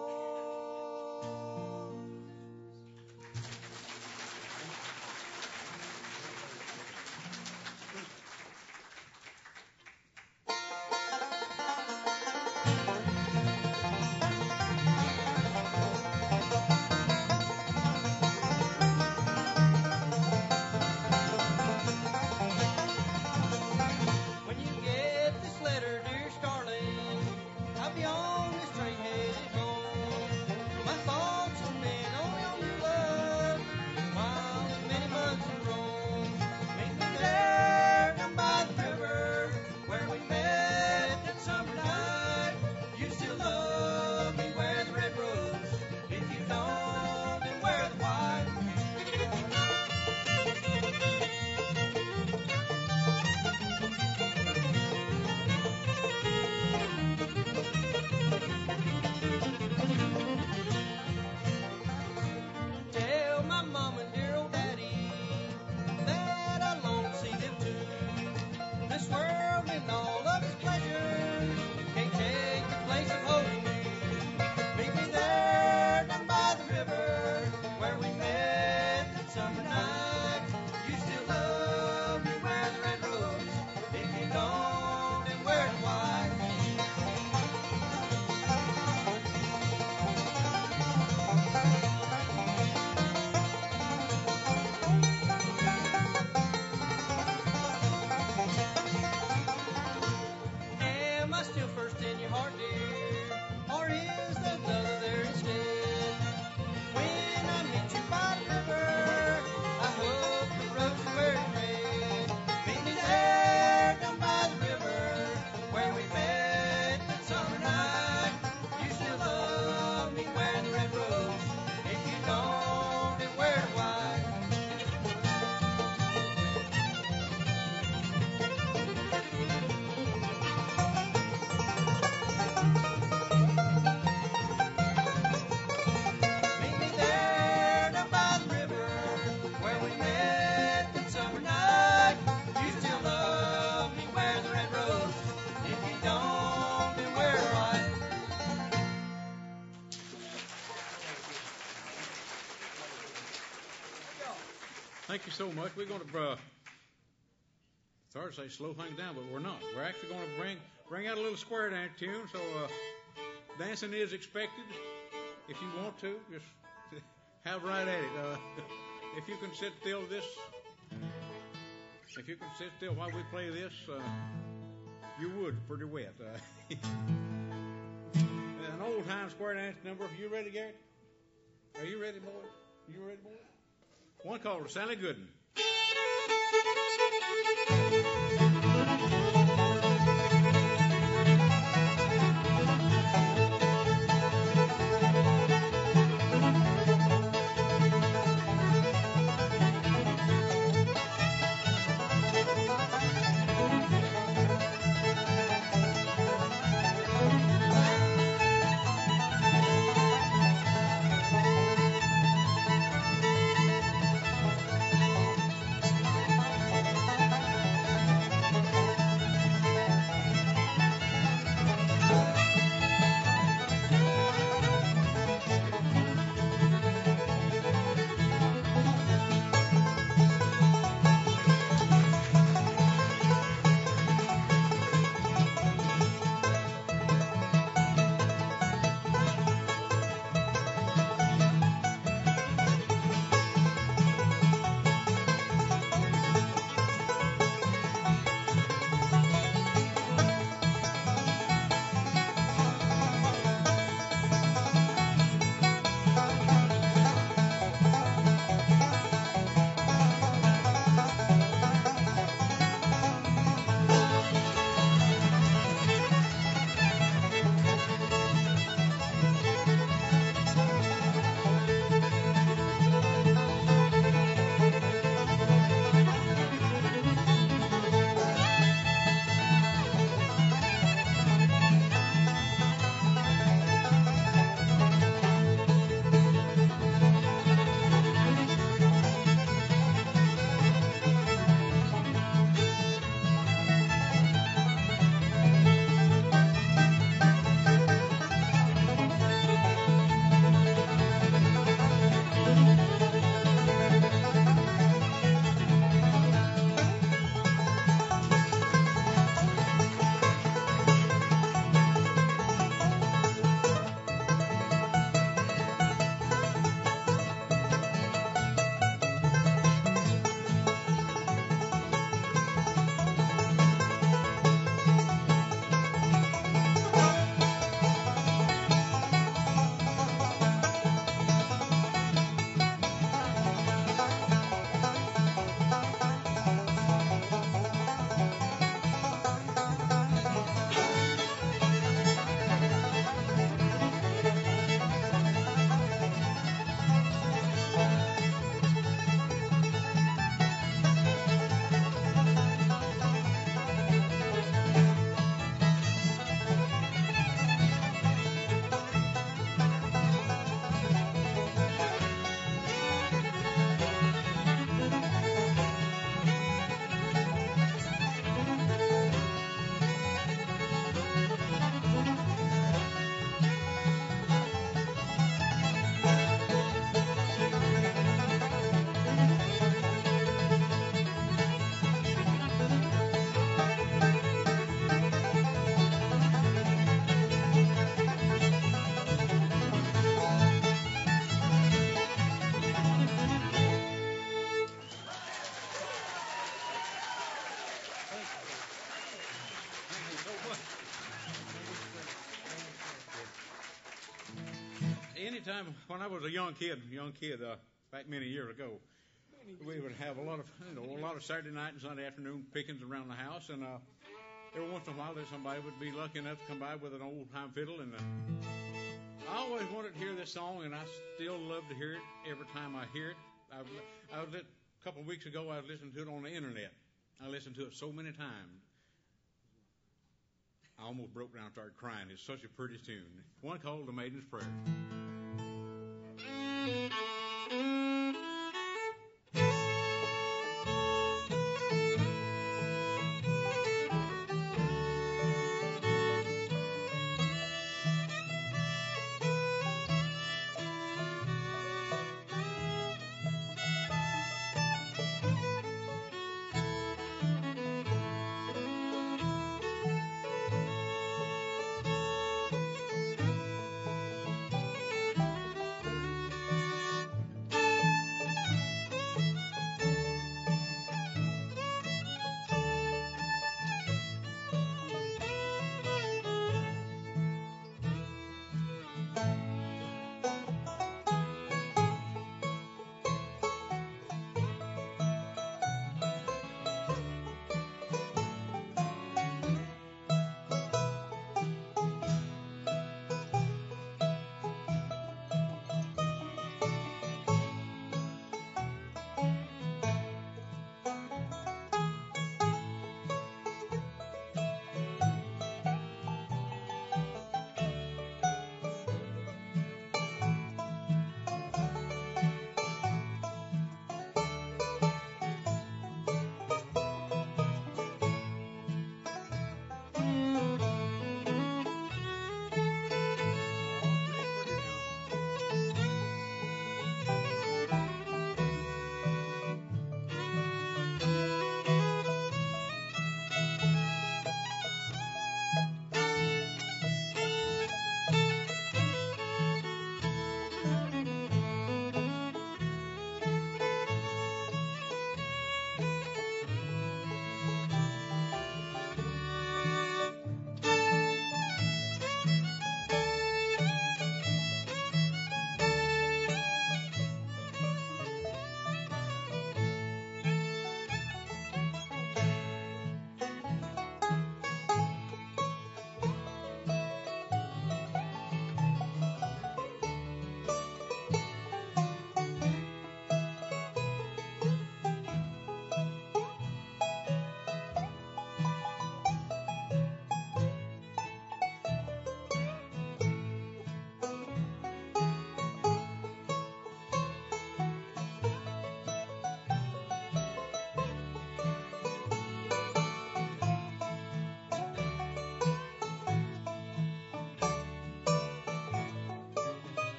Thank you so much. We're going to, sorry to say slow things down, but we're not. We're actually going to bring out a little square dance tune. So dancing is expected. If you want to, just have right at it. If you can sit still while we play this, you would pretty wet. An old time square dance number. You ready, Gary? Are you ready, boy? You ready, boy? One called Sally Gooden. Anytime when I was a young kid, back many years ago, we would have a lot of Saturday night and Sunday afternoon pickings around the house, and every once in a while somebody would be lucky enough to come by with an old time fiddle, and I always wanted to hear this song, and I still love to hear it every time I hear it. A couple of weeks ago, I was listening to it on the internet. I listened to it so many times, I almost broke down and started crying. It's such a pretty tune. One called The Maiden's Prayer.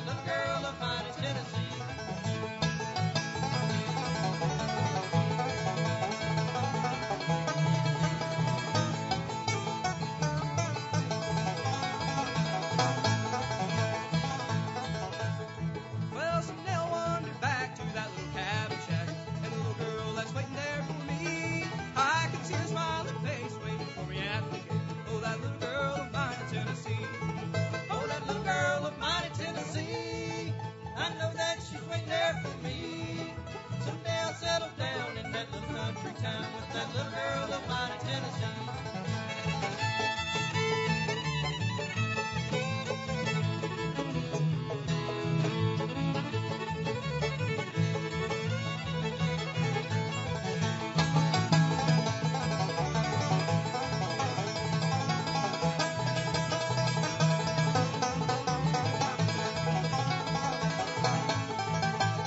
that little girl of mine in Tennessee. Well, someday I'll wander back to that little cabin shack, and the little girl that's waiting there for me. I can see her smiling face waiting for me at the gate. Oh, that little girl of mine in Tennessee. Oh, that little girl of mine in Tennessee. I know that she's waiting there for me. Someday I'll settle down in that little country town with that little girl of mine in Tennessee.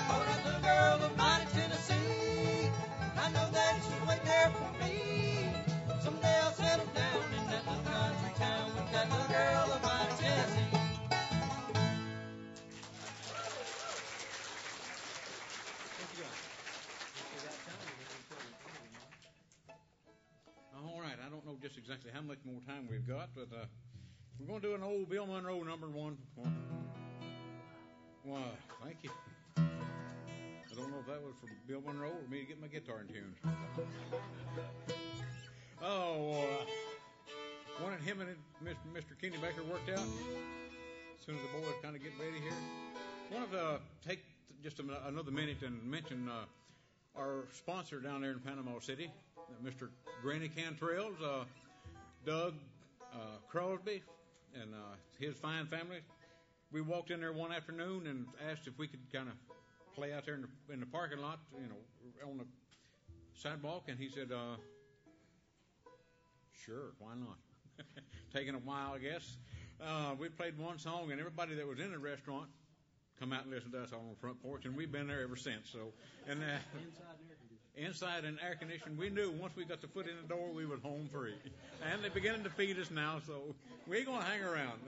Oh, that little girl of mine in Tennessee. I know that she's waiting there for me. Someday I'll settle down in that little country town with that little girl of mine in Tennessee. All right, I don't know just exactly how much more time we've got, but we're going to do an old Bill Monroe number one. Wow, thank you. I don't know if that was for Bill Monroe or me to get my guitar in tune. One that him and Mr. Kenny Baker worked out. As soon as the boys kind of get ready here, I want to take just another minute and mention our sponsor down there in Panama City, Mr. Granny Cantrell's, Doug Crosby, and his fine family. We walked in there one afternoon and asked if we could kind of play out there in the parking lot, on the sidewalk, and he said, sure, why not? Taking a while, I guess. We played one song, and everybody that was in the restaurant come out and listen to us on the front porch, and we've been there ever since. So, and inside and air conditioning, we knew once we got the foot in the door, we was home free. And they're beginning to feed us now, so we ain't gonna hang around.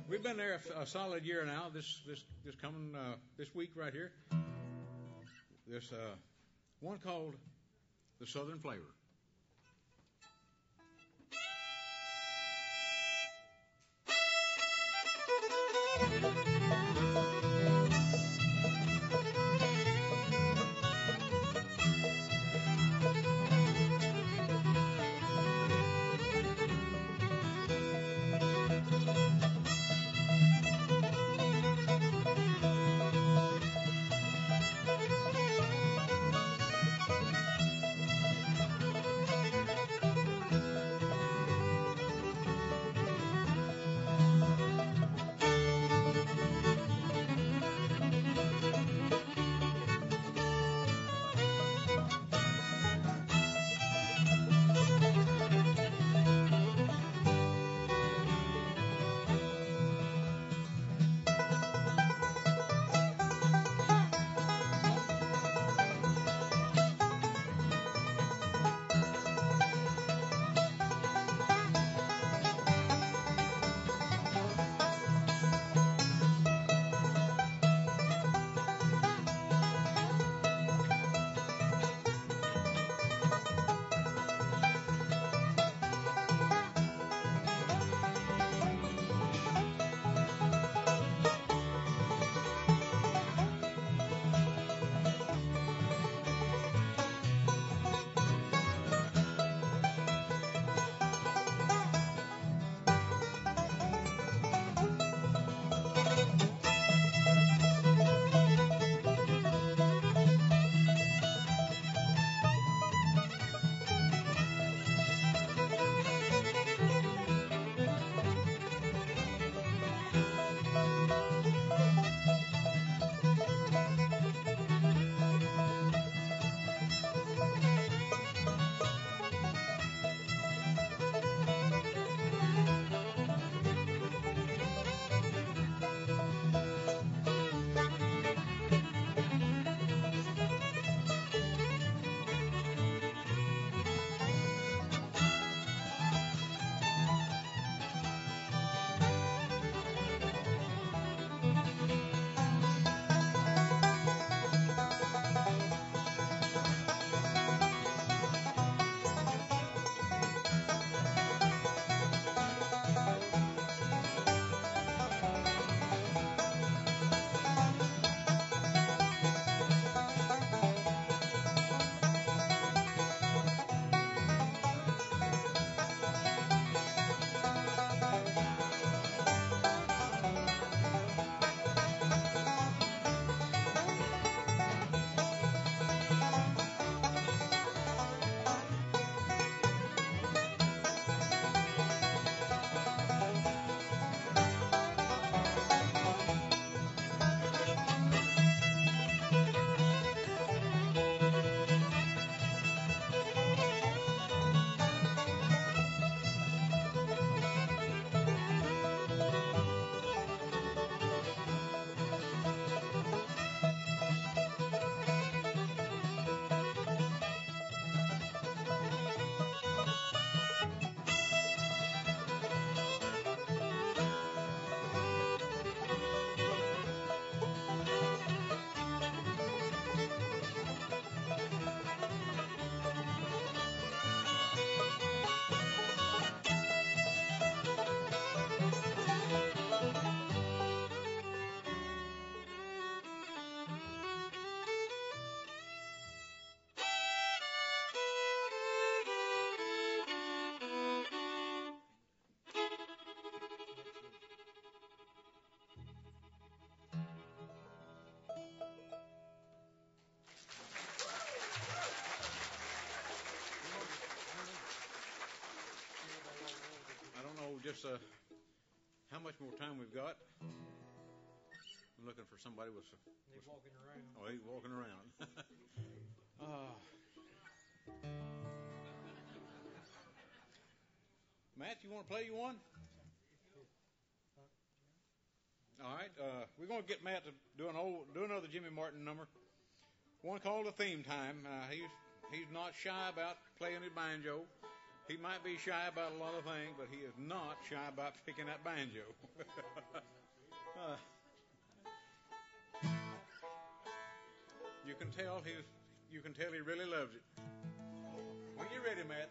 We've been there a solid year now. This coming this week right here. This one called The Southern Flavor. this, how much more time we've got. I'm looking for somebody with some. He's walking around. Oh, he's walking around. Matt, you want to play you one? All right. We're going to get Matt to do another Jimmy Martin number. One called "The Theme Time." He's not shy about playing his banjo. He might be shy about a lot of things, but he is not shy about picking that banjo. You can tell he really loves it. When you're ready, Matt.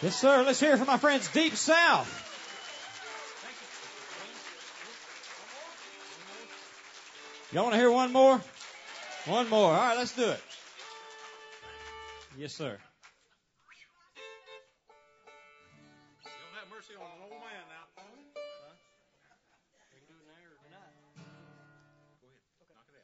Yes, sir. Let's hear it from my friends Deep South. Y'all want to hear one more? One more. All right, let's do it. Yes, sir. Don't have mercy on an old man now. We can do it now or not. Go ahead. Okay. Knock it out.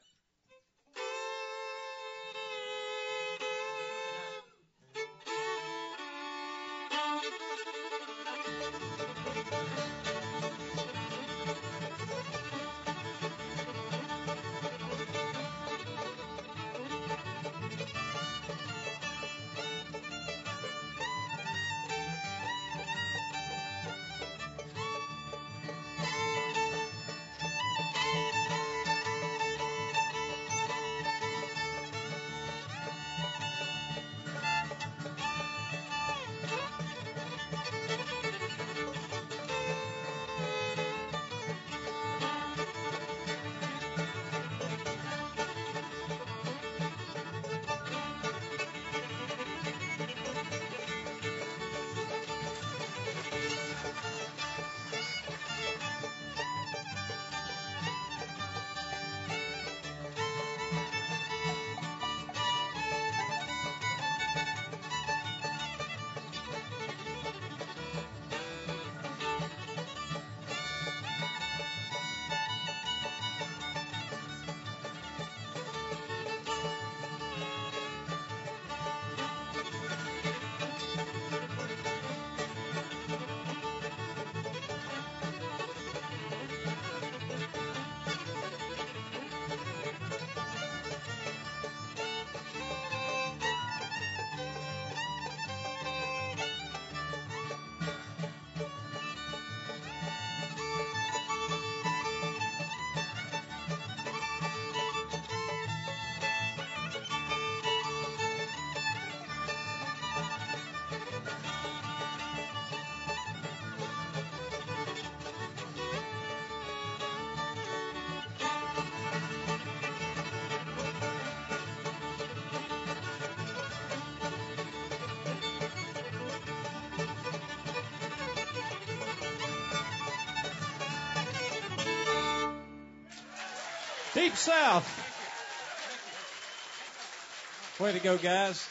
Deep South. Way to go, guys.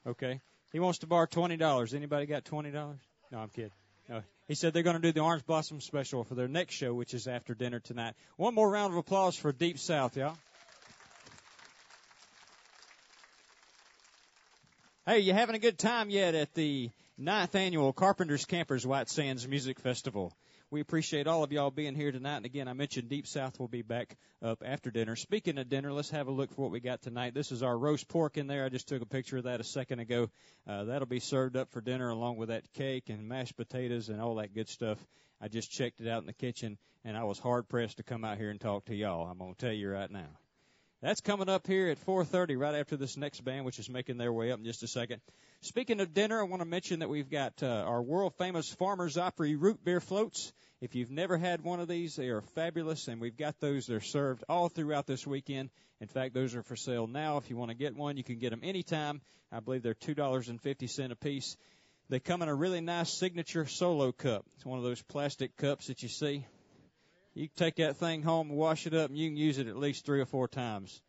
Okay. He wants to borrow $20. Anybody got $20? No, I'm kidding. No. He said they're going to do the Orange Blossom Special for their next show, which is after dinner tonight. One more round of applause for Deep South, y'all. Hey, you having a good time yet at the 9th Annual Carpenters Campers White Sands Music Festival? We appreciate all of y'all being here tonight. And again, I mentioned Deep South will be back up after dinner. Speaking of dinner, let's have a look for what we got tonight. This is our roast pork in there. I just took a picture of that a second ago. That'll be served up for dinner along with that cake and mashed potatoes and all that good stuff. I just checked it out in the kitchen, and I was hard-pressed to come out here and talk to y'all. I'm going to tell you right now. That's coming up here at 4:30, right after this next band, which is making their way up in just a second. Speaking of dinner, I want to mention that we've got our world-famous Farmer's Opry root beer floats. If you've never had one of these, they are fabulous, and we've got those. They're served all throughout this weekend. In fact, those are for sale now. If you want to get one, you can get them anytime. I believe they're $2.50 a piece. They come in a really nice signature solo cup. It's one of those plastic cups that you see. You can take that thing home and wash it up, and you can use it at least 3 or 4 times.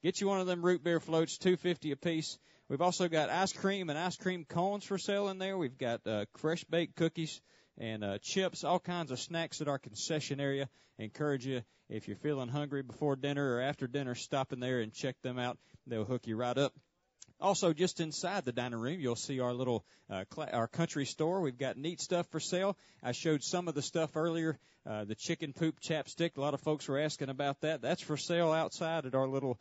Get you one of them root beer floats, $2.50 a piece. We've also got ice cream and ice cream cones for sale in there. We've got fresh baked cookies and chips, all kinds of snacks at our concession area. I encourage you, if you're feeling hungry before dinner or after dinner, stop in there and check them out. They'll hook you right up. Also, just inside the dining room, you'll see our little our country store. We've got neat stuff for sale. I showed some of the stuff earlier, the chicken poop chapstick. A lot of folks were asking about that. That's for sale outside at our little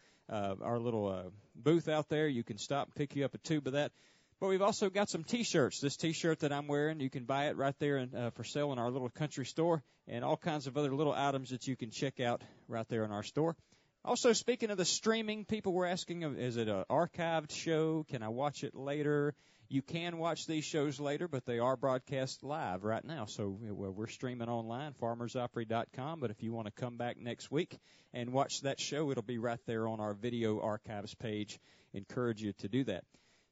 booth out there. You can stop and pick you up a tube of that. But we've also got some T-shirts. This T-shirt that I'm wearing, you can buy it right there for sale in our little country store, and all kinds of other little items that you can check out right there in our store. Also, speaking of the streaming, people were asking, is it an archived show? Can I watch it later? You can watch these shows later, but they are broadcast live right now. So we're streaming online, farmersopry.com. But if you want to come back next week and watch that show, it'll be right there on our video archives page. Encourage you to do that.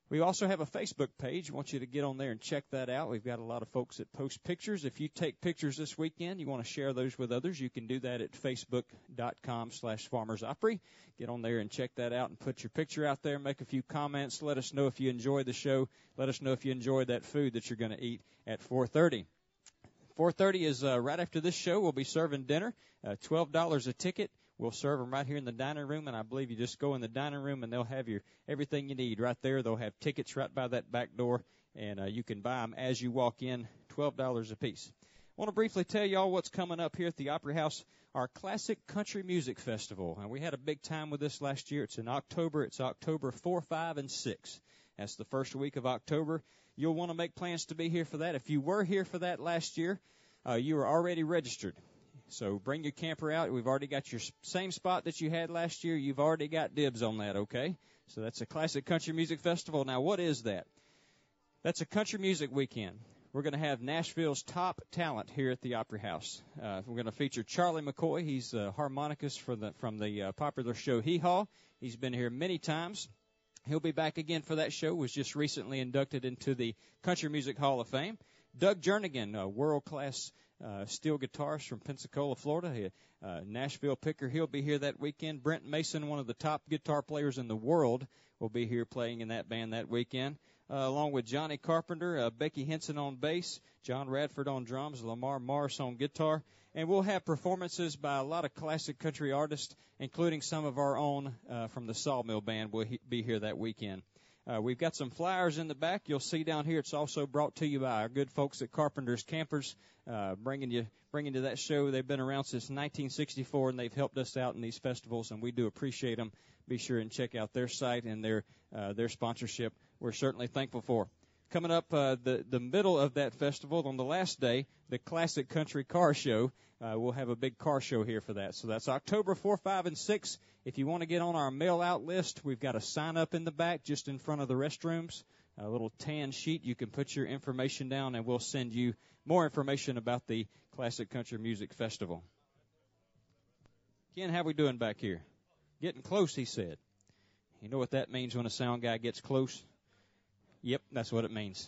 We also have a Facebook page. I want you to get on there and check that out. We've got a lot of folks that post pictures. If you take pictures this weekend, you want to share those with others, you can do that at facebook.com/farmersopry. Get on there and check that out and put your picture out there. Make a few comments. Let us know if you enjoy the show. Let us know if you enjoy that food that you're going to eat at 4:30. 4:30 is right after this show. We'll be serving dinner, $12 a ticket. We'll serve them right here in the dining room, and I believe you just go in the dining room, and they'll have everything you need right there. They'll have tickets right by that back door, and you can buy them as you walk in, $12 a piece. I want to briefly tell you all what's coming up here at the Opry House, our Classic Country Music Festival. And we had a big time with this last year. It's in October. It's October 4, 5, and 6. That's the first week of October. You'll want to make plans to be here for that. If you were here for that last year, you were already registered. So bring your camper out. We've already got your same spot that you had last year. You've already got dibs on that, okay? So that's a Classic Country Music Festival. Now, what is that? That's a country music weekend. We're going to have Nashville's top talent here at the Opry House. We're going to feature Charlie McCoy. He's a harmonicist from the popular show Hee Haw. He's been here many times. He'll be back again for that show. Was just recently inducted into the Country Music Hall of Fame. Doug Jernigan, a world-class steel guitarist from Pensacola, Florida, Nashville picker. He'll be here that weekend. Brent Mason, one of the top guitar players in the world, will be here playing in that band that weekend, along with Johnny Carpenter, Becky Henson on bass, John Radford on drums, Lamar Morris on guitar. And we'll have performances by a lot of classic country artists, including some of our own from the Sawmill Band will be here that weekend. We've got some flyers in the back. You'll see down here. It's also brought to you by our good folks at Carpenter's Campers, bringing you that show. They've been around since 1964, and they've helped us out in these festivals, and we do appreciate them. Be sure and check out their site and their sponsorship. We're certainly thankful for. Coming up the middle of that festival, on the last day, the Classic Country Car Show. We'll have a big car show here for that. So that's October 4, 5, and 6. If you want to get on our mail-out list, we've got a sign-up in the back just in front of the restrooms, a little tan sheet. You can put your information down, and we'll send you more information about the Classic Country Music Festival. Ken, how we doing back here? Getting close, he said. You know what that means when a sound guy gets close? Yep, that's what it means.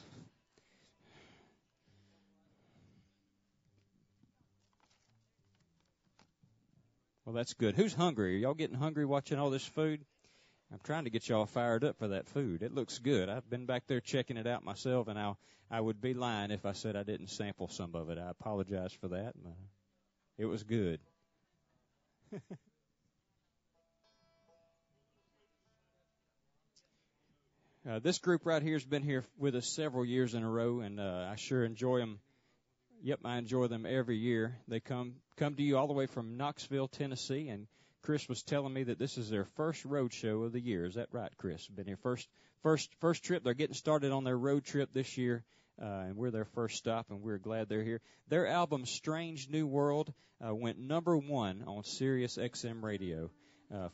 Well, that's good. Who's hungry? Are y'all getting hungry watching all this food? I'm trying to get y'all fired up for that food. It looks good. I've been back there checking it out myself, and I would be lying if I said I didn't sample some of it. I apologize for that. It was good. This group right here has been here with us several years in a row, and I sure enjoy them. Yep, I enjoy them every year. They come to you all the way from Knoxville, Tennessee, and Chris was telling me that this is their first road show of the year. Is that right, Chris? Been here first trip. They're getting started on their road trip this year, and we're their first stop, and we're glad they're here. Their album, Strange New World, went #1 on Sirius XM radio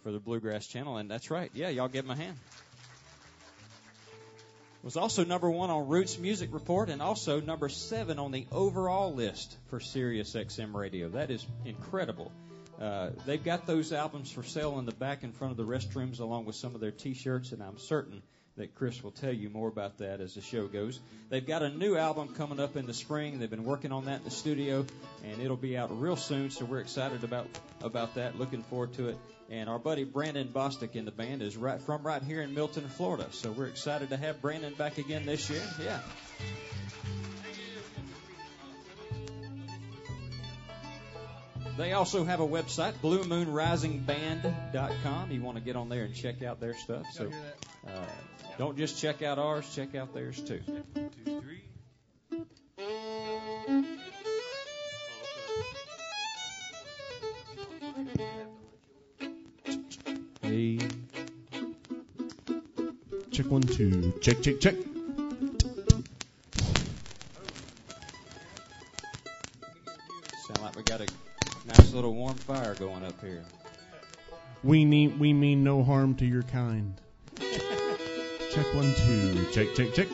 for the Bluegrass Channel, and that's right. Yeah, y'all give them a hand. Was also #1 on Roots Music Report and also #7 on the overall list for Sirius XM Radio. That is incredible. They've got those albums for sale in the back in front of the restrooms along with some of their T-shirts, and I'm certain that Chris will tell you more about that as the show goes. They've got a new album coming up in the spring. They've been working on that in the studio, and it'll be out real soon, so we're excited about that, looking forward to it. And our buddy Brandon Bostic in the band is from right here in Milton, Florida. So we're excited to have Brandon back again this year. Yeah. They also have a website, BlueMoonRisingBand.com. You want to get on there and check out their stuff. So don't just check out ours, check out theirs too. 1, 2, 3. Hey. Check 1, 2. Check, check, check. Sound like we got a nice little warm fire going up here. We mean no harm to your kind. Check 1, 2. Check, check, check.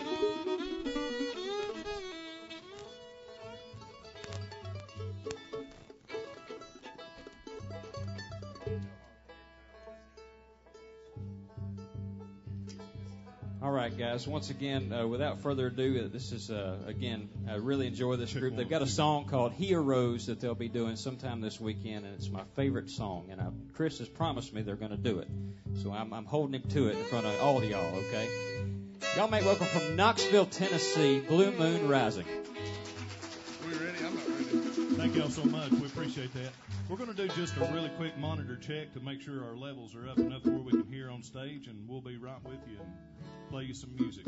All right, guys. Once again, without further ado, this is, again, I really enjoy this group. They've got a song called He Arose that they'll be doing sometime this weekend, and it's my favorite song. And Chris has promised me they're going to do it. So I'm holding him to it in front of all of y'all, okay? Y'all make welcome from Knoxville, Tennessee, Blue Moon Rising. Are we ready? I'm not ready. Thank y'all so much. We appreciate that. We're going to do just a really quick monitor check to make sure our levels are up enough to where we can hear on stage, and we'll be right with you and play you some music.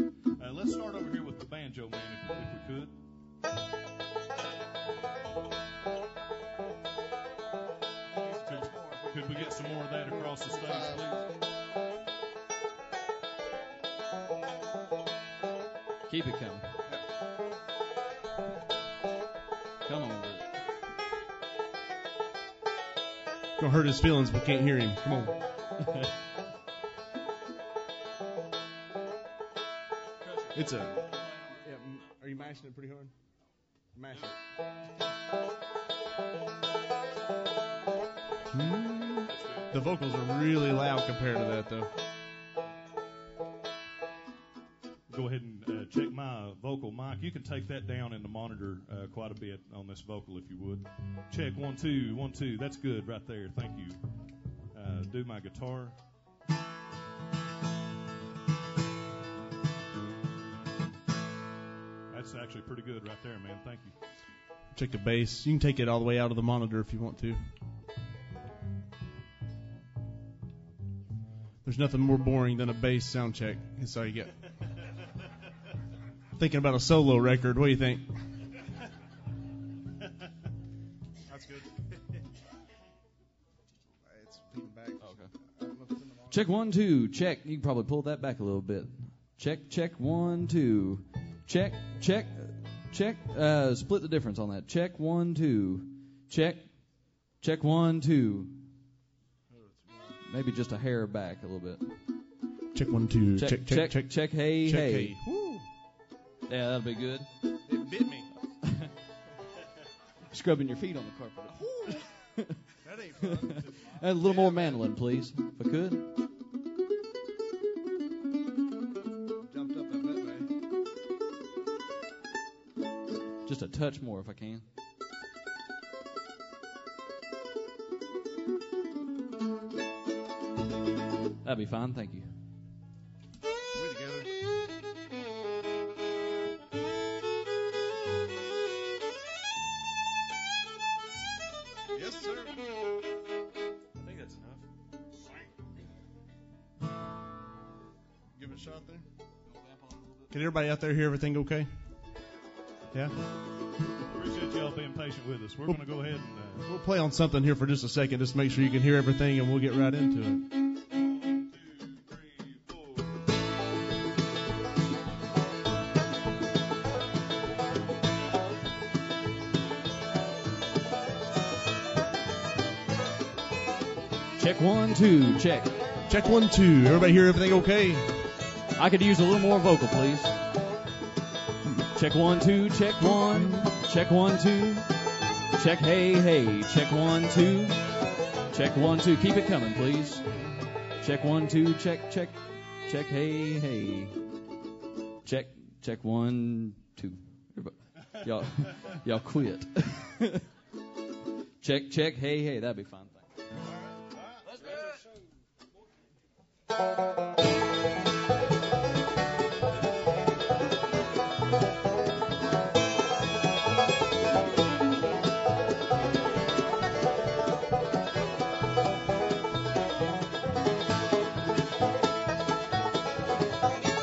Let's start over here with the banjo man, if we could. Could we get some more of that across the stage, please? Keep it coming. Come on with it. Gonna hurt his feelings, but can't hear him. Come on. It's a. Yeah, are you mashing it pretty hard? Mash it. The vocals are really loud compared to that, though. Go ahead and check my vocal mic. You can take that down in the monitor quite a bit on this vocal if you would. Check 1, 2, 1, 2. That's good right there. Thank you. Do my guitar. That's actually pretty good right there, man. Thank you. Check the bass. You can take it all the way out of the monitor if you want to. There's nothing more boring than a bass sound check. That's all you get. Thinking about a solo record. What do you think? That's good. It's feeding back. Okay. Check 1, 2. Check. You can probably pull that back a little bit. Check 1, 2. Check. Split the difference on that. Check 1, 2. Check 1, 2. Maybe just a hair back a little bit. Check 1, 2. Check. Hey, check, hey. Woo. Yeah, that'll be good. It bit me. Scrubbing your feet on the carpet. That ain't fun. A little more mandolin, please, if I could. Jumped up that nutmeg. Just a touch more if I can. That'd be fine. Thank you. We together. Yes, sir. I think that's enough. Give it a shot there. Can everybody out there hear everything okay? Yeah? Appreciate y'all being patient with us. We're going to go ahead and We'll play on something here for just a second. Just make sure you can hear everything, and we'll get right into it. 1, 2, 3, 4. Check 1, 2. Check. Check 1, 2. Everybody hear everything okay? I could use a little more vocal, please. Check 1, 2. Check 1. Check 1, 2. Check, hey, hey. Check 1, 2. Check 1, 2. Keep it coming, please. Check 1, 2. Check, check. Check, hey, hey. Check, check 1, 2. Everybody, y'all quit. Check, check, hey, hey. That'd be fine.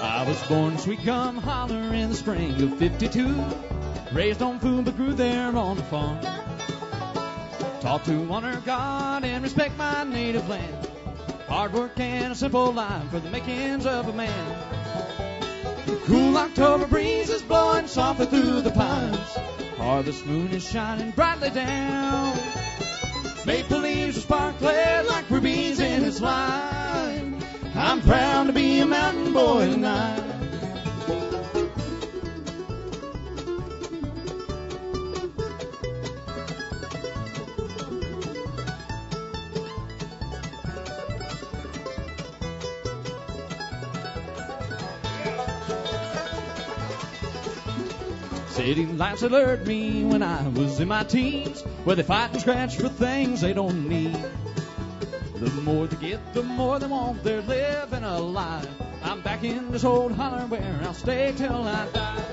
I was born sweet gum holler in the spring of 52. Raised on food but grew there on the farm. Taught to honor God and respect my native land. Hard work and a simple life for the makings of a man. The cool October breeze is blowing softly through the pines. Harvest moon is shining brightly down. Maple leaves are sparkling like rubies in its line. I'm proud to be a mountain boy tonight. City lights alert me when I was in my teens, where they fight and scratch for things they don't need. The more they get, the more they want. They're living a lie. I'm back in this old holler where I'll stay till I die.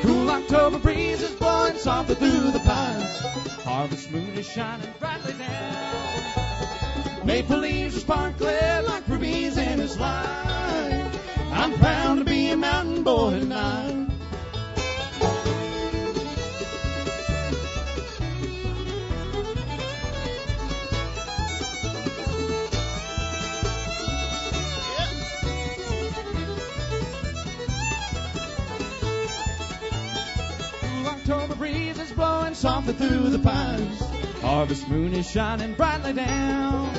Cool October breeze is blowing softly through the pines. Harvest moon is shining brightly down. Maple leaves are sparkling like rubies in its light. I'm proud to be a mountain boy tonight. October breeze is blowing softly through the pines. Harvest moon is shining brightly down.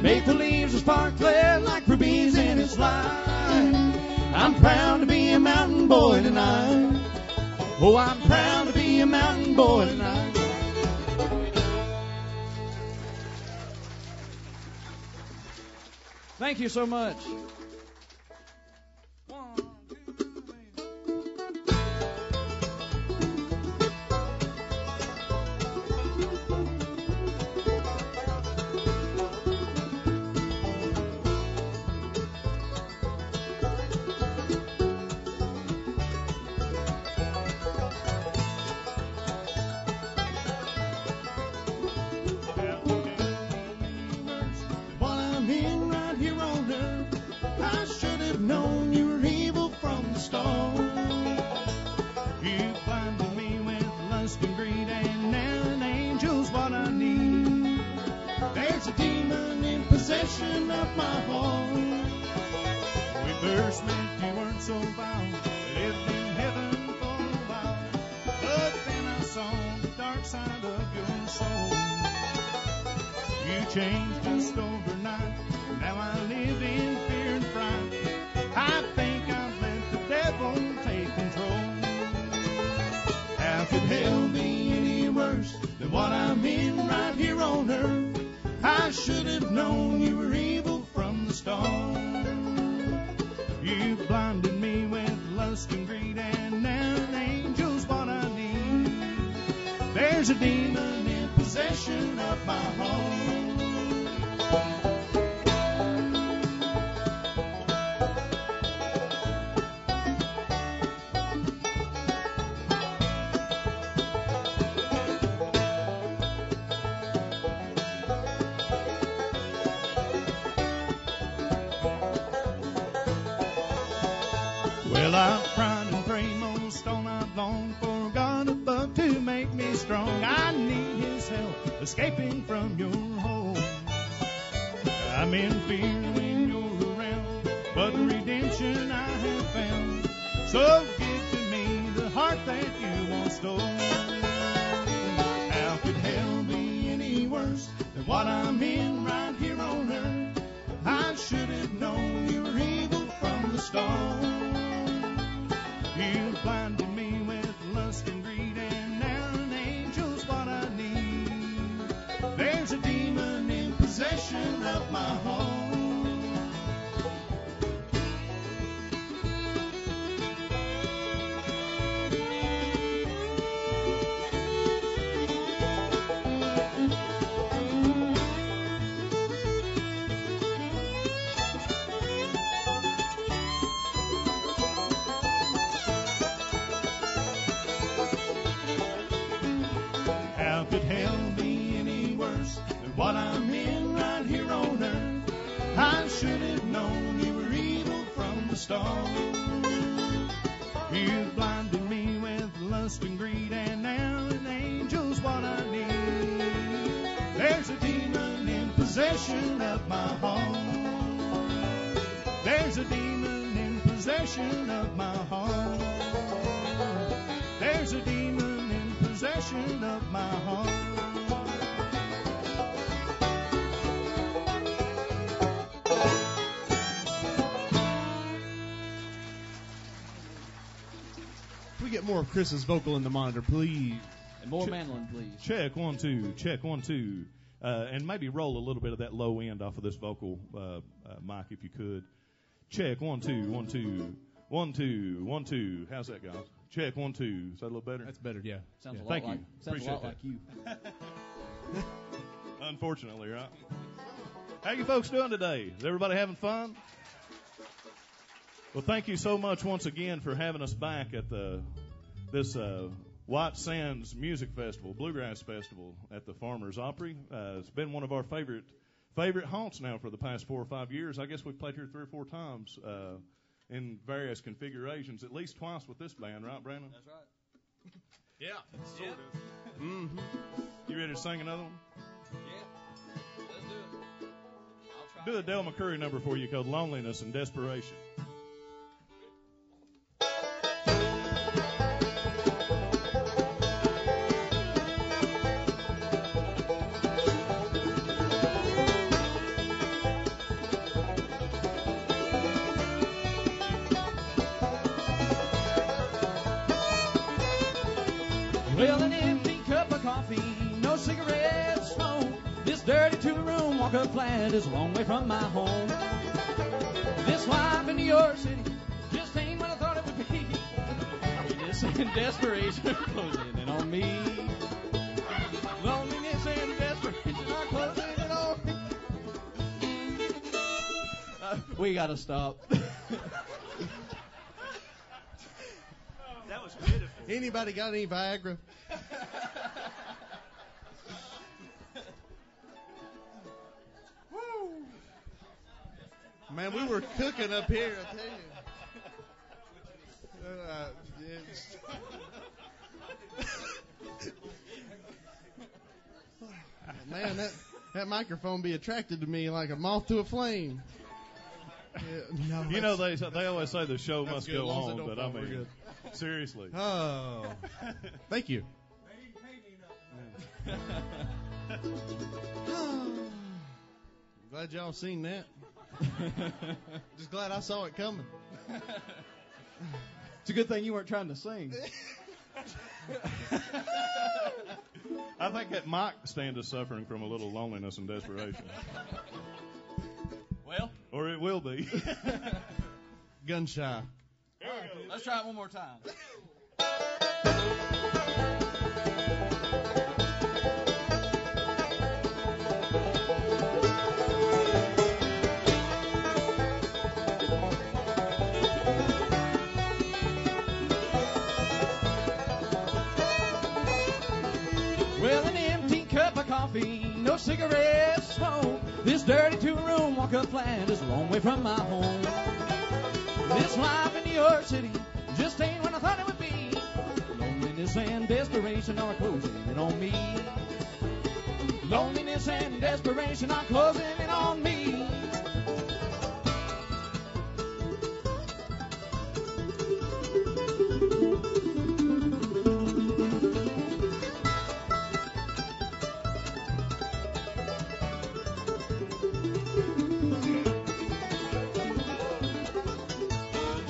Maple leaves are sparkling like rubies in its light. I'm proud to be a mountain boy tonight. Oh, I'm proud to be a mountain boy tonight. Thank you so much. Changed just overnight. Now I live in fear and fright. I think I've let the devil take control. How could hell be any worse than what I'm in right here on earth? I should have known you were evil from the start. You blinded me with lust and greed, and now an angel's what I need. There's a demon in possession of my heart. Well, I've cried and prayed most all night long for God above to make me strong. I need His help escaping from your home. I'm in fear when you're around, but redemption I have found. So give to me the heart that you once stole. How could hell be any worse than what I'm in right here on earth? I should have known you were evil from the start. You blinded me with lust and greed, and now an angel's what I need. There's a demon in possession of my heart. How could hell be any worse than what I'm in right here on earth? I should have known you were evil from the start. You blinded me with lust and greed, and now an angel's what I need. There's a demon in possession of my heart. There's a demon in possession of my heart. There's a demon in possession of my heart. Can we get more of Chris's vocal in the monitor, please? And more mandolin, please. Check, 1, 2, check, 1, 2. And maybe roll a little bit of that low end off of this vocal mic if you could. Check, 1, 2, 1, 2. 1, 2, 1, 2. How's that, guys? Check, 1, 2. Is that a little better? That's better, yeah. Sounds a lot Thank like, you. Sounds Appreciate a lot that. like you. Unfortunately, right? How you folks doing today? Is everybody having fun? Well, thank you so much once again for having us back at this White Sands Music Festival, Bluegrass Festival at the Farmers Opry. It's been one of our favorite haunts now for the past 4 or 5 years. I guess we've played here 3 or 4 times in various configurations, at least twice with this band, right, Brandon? That's right. Yeah, sort of. Mm-hmm. You ready to sing another one? Yeah. Let's do it. I'll try. Do a Del McCurry number for you called Loneliness and Desperation. Well, an empty cup of coffee, no cigarette smoke. This dirty two-room walk-up flat is a long way from my home. This life in New York City just ain't what I thought it would be. Loneliness and desperation closing in on me. Loneliness and desperation are closing in on me. We gotta stop. That was beautiful. Anybody got any Viagra? Woo! Man, we were cooking up here, I tell you. Man, that microphone be attracted to me like a moth to a flame. Yeah, no, You know, they always say the show must good, go as long as on, they don't but I fall, we're mean, seriously. Oh, thank you. Glad y'all seen that. Just glad I saw it coming. It's a good thing you weren't trying to sing. I think that mic stand is suffering from a little loneliness and desperation. Well, Or it will be. Gun shy. let's try it one more time. Well, an empty cup of coffee, no cigarette smoke. This dirty two-room walk-up flat is a long way from my home. This life in New York City just ain't what I thought it would be. Loneliness and desperation are closing in on me. Loneliness and desperation are closing in on me.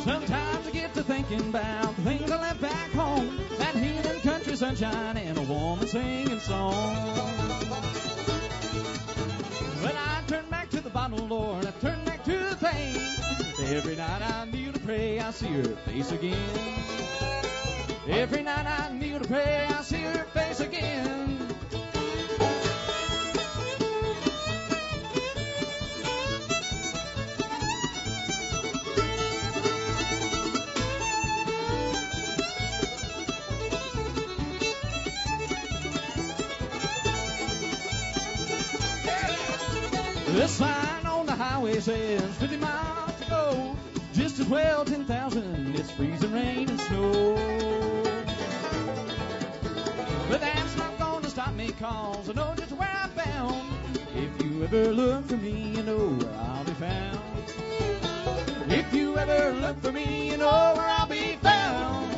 Sometimes I get to thinking about the things I left back home, that healing country sunshine and a woman singing song. When I turn back to the bottle, Lord, I turn back to the pain. Every night I kneel to pray, I see her face again. Every night I kneel to pray, I see her face again. The sign on the highway says 50 miles to go. Just as well 10,000, it's freezing rain and snow. But that's not going to stop me, cause I know just where I'm bound. If you ever look for me, you know where I'll be found. If you ever look for me, you know where I'll be found.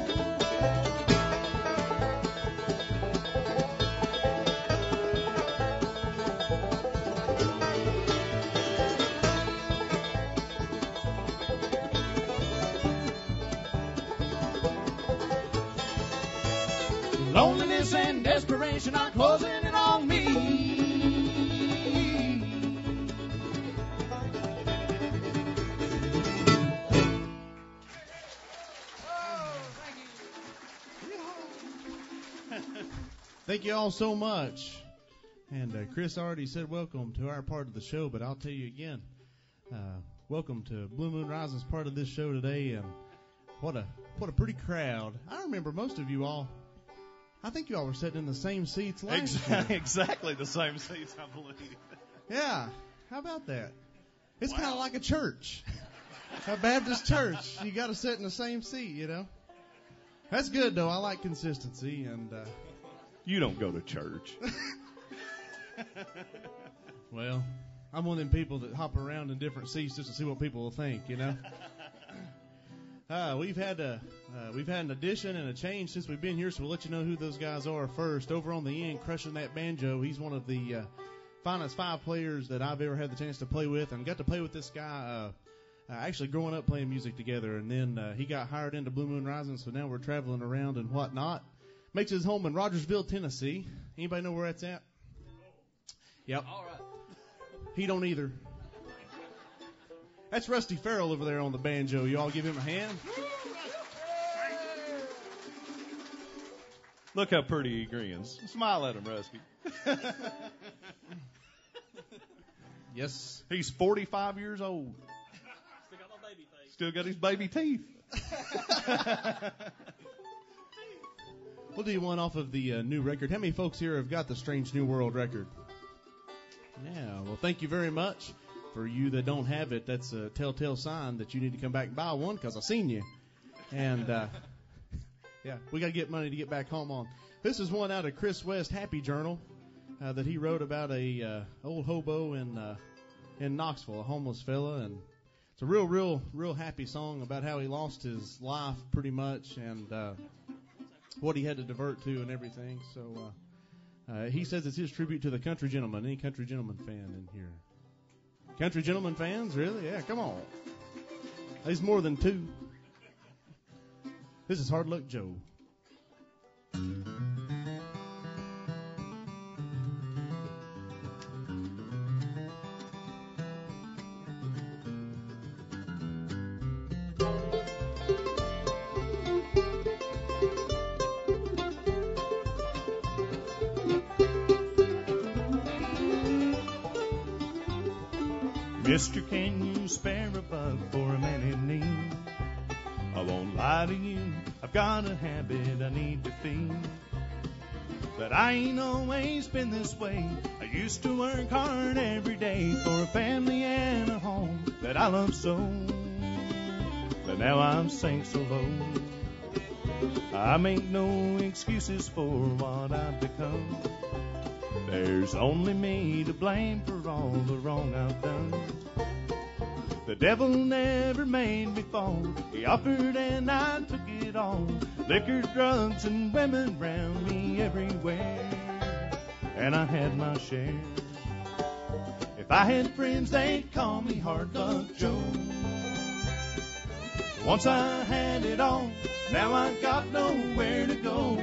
Loneliness and desperation are closing in on me. Thank you all so much. And Chris already said welcome to our part of the show, but I'll tell you again, welcome to Blue Moon Rising's part of this show today. And what a pretty crowd. I remember most of you all. I think you all were sitting in the same seats last year. Exactly the same seats, I believe. Yeah, how about that? It's kind of like a church, a Baptist church. You got to sit in the same seat, you know. That's good though. I like consistency, and you don't go to church. Well, I'm one of them people that hop around in different seats just to see what people will think, you know. We've had an addition and a change since we've been here, so we'll let you know who those guys are first. Over on the end, crushing that banjo, he's one of the finest 5 players that I've ever had the chance to play with, and got to play with this guy actually growing up playing music together, and then he got hired into Blue Moon Rising, so now we're traveling around and whatnot. Makes his home in Rogersville, Tennessee. Anybody know where that's at? Yep. All right. He don't either. That's Rusty Farrell over there on the banjo. You all give him a hand. Look how pretty he grins. Smile at him, Rusty. Yes. He's 45 years old. Still got my baby face. Still got his baby teeth. We'll do one off of the new record. How many folks here have got the Strange New World record? Yeah, well, thank you very much. For you that don't have it, that's a telltale sign that you need to come back and buy one, because I seen you. And, yeah, we got to get money to get back home on. This is one out of Chris West Happy Journal that he wrote about a old hobo in Knoxville, a homeless fella. And it's a real happy song about how he lost his life pretty much, and what he had to divert to and everything. So he says it's his tribute to the Country Gentleman. Any Country Gentleman fan in here? Country Gentleman fans? Really? Yeah, come on. There's more than 2. This is Hard Luck Joe. Mister, can you spare a buck for a man in need? I won't lie to you, I've got a habit I need to feed. But I ain't always been this way. I used to work hard every day for a family and a home that I love so. But but now I'm sank so low. I make no excuses for what I've become. There's only me to blame for all the wrong I've done. The devil never made me fall. He offered and I took it all. Liquor, drugs, and women round me everywhere. And I had my share. If I had friends, they'd call me Hard Luck Joe. Once I had it all, now I got nowhere to go.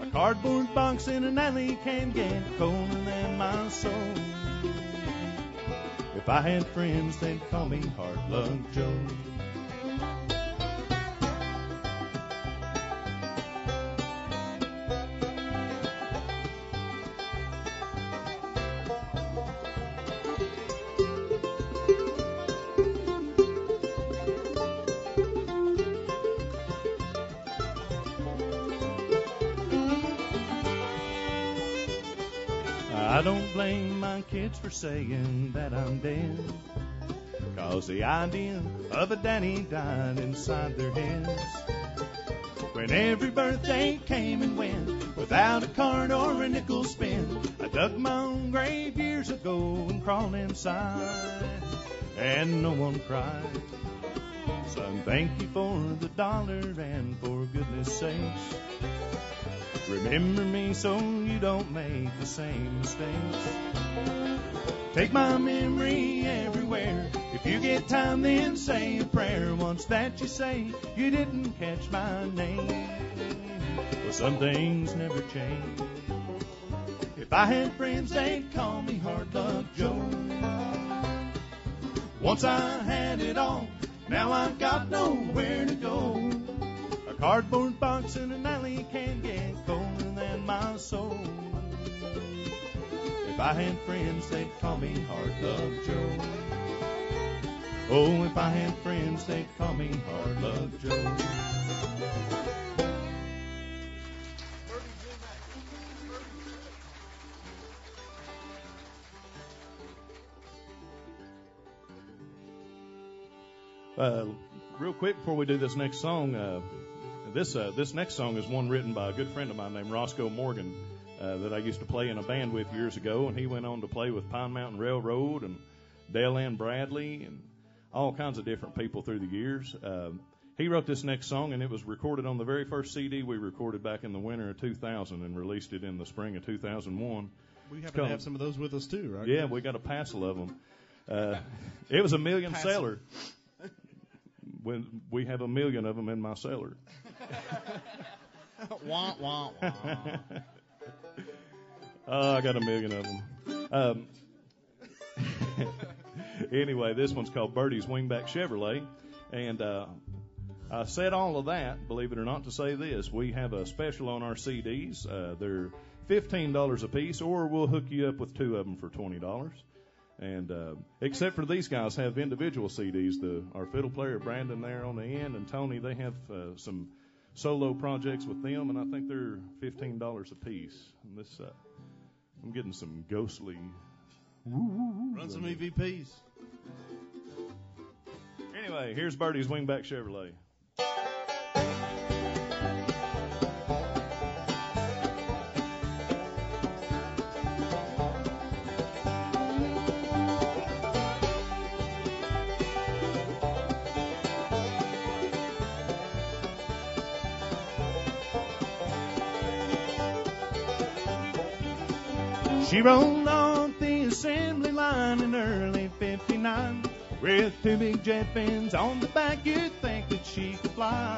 A cardboard box in an alley can get colder than my soul. If I had friends, they'd call me Hard Luck Joe. I don't blame my kids for saying that I'm dead, 'cause the idea of a daddy died inside their heads. When every birthday came and went without a card or a nickel spent, I dug my own grave years ago and crawled inside, and no one cried. Son, thank you for the dollar, and for goodness sakes, remember me so you don't make the same mistakes. Take my memory everywhere. If you get time, then say a prayer. Once that you say you didn't catch my name, well, some things never change. If I had friends, they'd call me Hard Luck Joe. Once I had it all, now I've got nowhere to go. A cardboard box in an alley can get colder than my soul. If I had friends, they'd call me Hard Luck Joe. Oh, if I had friends, they'd call me Hard Luck Joe. Real quick before we do this next song, this next song is one written by a good friend of mine named Roscoe Morgan that I used to play in a band with years ago, and he went on to play with Pine Mountain Railroad and Dale Ann Bradley and all kinds of different people through the years. He wrote this next song, and it was recorded on the very first CD we recorded back in the winter of 2000 and released it in the spring of 2001. We happen to have some of those with us too, right? Yeah, we got a passel of them. It was a million seller. When we have a million of them in my cellar. Wah, wah, wah. Oh, I got a million of them. Anyway, this one's called Birdie's Wingback Chevrolet. And I said all of that, believe it or not, to say this. We have a special on our CDs. They're $15 a piece, or we'll hook you up with two of them for $20. And except for these guys have individual CDs. Our fiddle player Brandon there on the end and Tony, they have some solo projects with them, and I think they're $15 a piece. And this, I'm getting some ghostly. Run some EVPs. Anyway, here's Birdie's Wingback Chevrolet. She rolled off the assembly line in early '59 with two big jet fins on the back. You'd think that she could fly.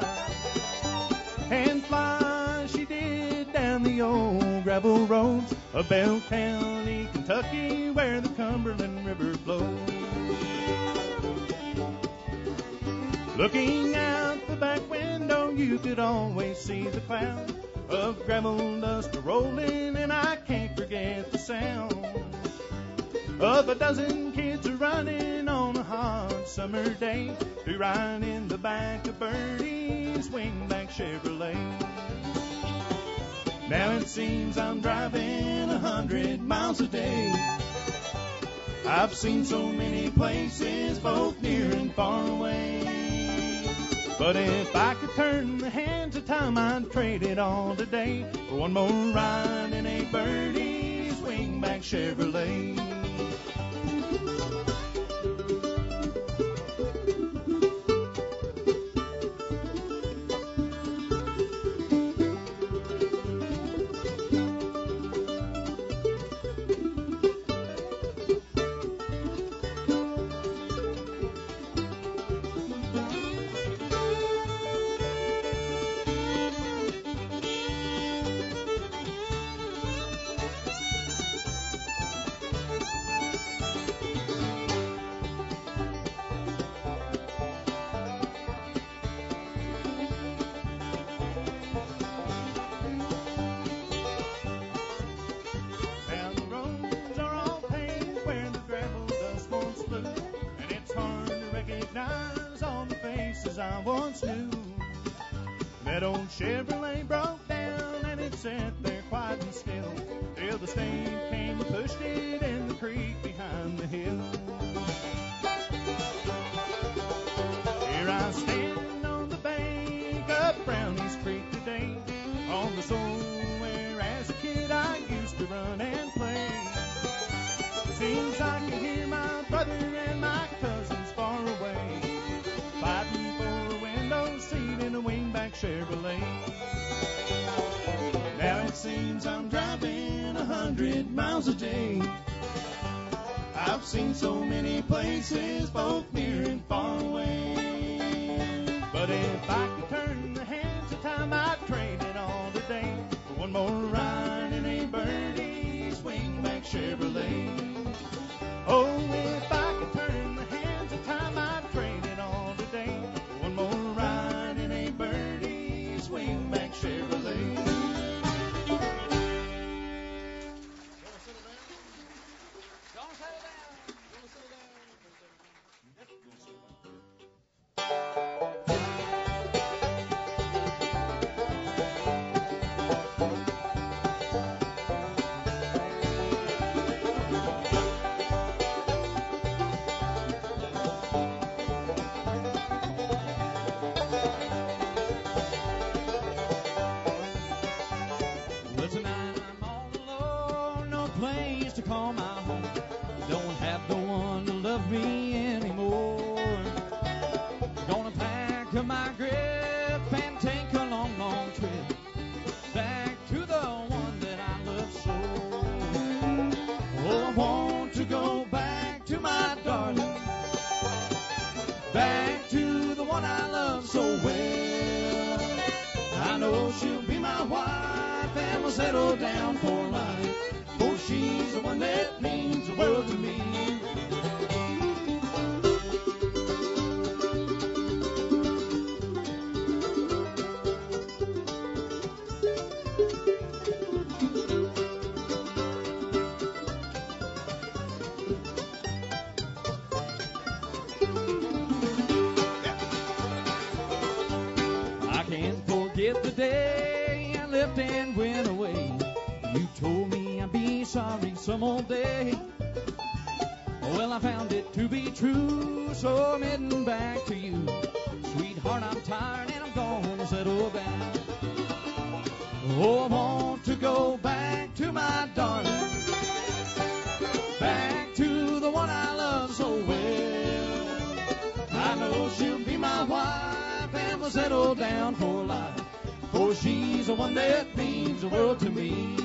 And fly she did down the old gravel roads of Bell County, Kentucky, where the Cumberland River flows. Looking out the back window, you could always see the cloud of gravel dust rolling, and I can't forget the sound of a dozen kids running on a hot summer day to ride in the back of Birdie's Wingback Chevrolet. Now it seems I'm driving 100 miles a day. I've seen so many places, both near and far away. But if I could turn the hands of time, I'd trade it all today for one more ride in a birdie swingback Chevrolet. I once knew. That old Chevrolet broke down and it sat there quiet and still till the state came and pushed it in the creek behind the hill. Here I stand on the bank of Brownie's Creek today, on the soul where as a kid I used to run and play. Seems I can hear my brother and my cousins far away, fighting for a window seat in a wingback Chevrolet. Now it seems I'm driving 100 miles a day. I've seen so many places, both near and far away. But if I could turn the hands of time, I'd trade it all today for one more ride in a birdie swingback Chevrolet. Oh, if I could turn the hands of time, I'd trade it all today for one more ride in a birdie swingback Chevrolet. Well, tonight I'm all alone, no place to call my home. Don't have no one to love me anymore. Gonna pack up my grip and take a long, long trip back to the one that I love so. Oh, I want to go back to my darling, back to the one I love so well. I know she'll be my wife and we'll settle down for life, for she's the one that means the world to me. I can't forget the day I left and went away. You told me I'd be sorry some old day. Well, I found it to be true, so I'm heading back to you. Sweetheart, I'm tired and I'm gonna settle down. Oh, I want to go back to my darling, back to the one I love so well. I know she'll be my wife and we'll settle down for life, for she's the one that means the world to me.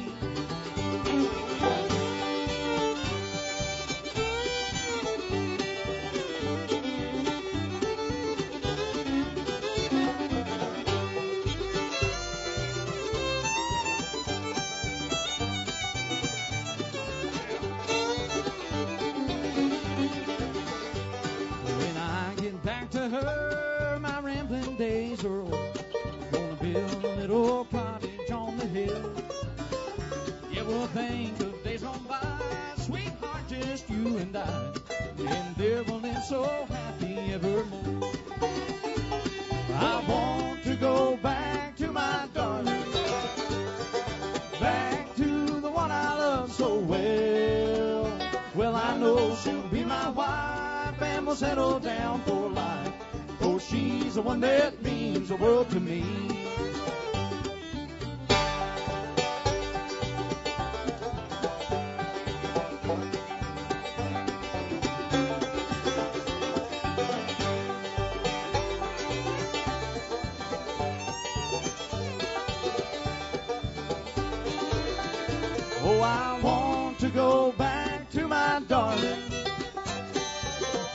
When I get back to her, my rambling days are over. Gonna build a little cottage on the hill. Yeah, we'll think of days gone by, sweetheart, just you and I. And there we'll live so happy evermore. I want to go back to my darling, back to the one I love so well. Well, I know she'll be my wife and we'll settle down for life, for she's the one that means the world to me. Oh, I want to go back to my darling,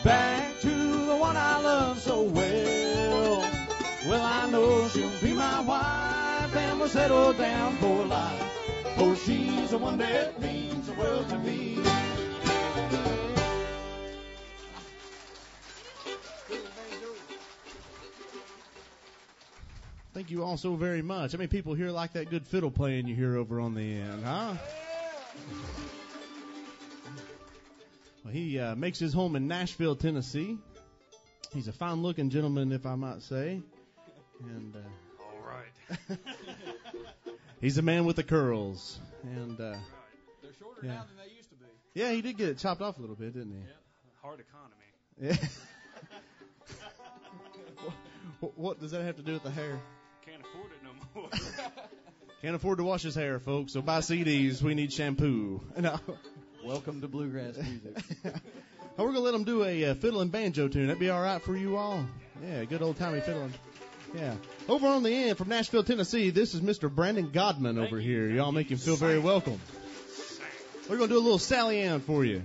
back to the one I love so well. Well, I know she'll be my wife and we'll settle down for life, for she's the one that means the world to me. Thank you all so very much. How many people here like that good fiddle playing you hear over on the end, huh? Well, he makes his home in Nashville, Tennessee. He's a fine-looking gentleman, if I might say. And all right. He's a man with the curls. And they're shorter now than they used to be. Yeah, he did get it chopped off a little bit, didn't he? Yeah. Hard economy. Yeah. What does that have to do with the hair? Can't afford it no more. Can't afford to wash his hair, folks. So buy CDs. We need shampoo. No. Welcome to bluegrass music. We're going to let them do a fiddle and banjo tune. That'd be all right for you all? Yeah, good old-timey fiddling. Yeah. Over on the end from Nashville, Tennessee, this is Mr. Brandon Godman over here. Y'all make him feel very welcome. We're going to do a little Sally Ann for you.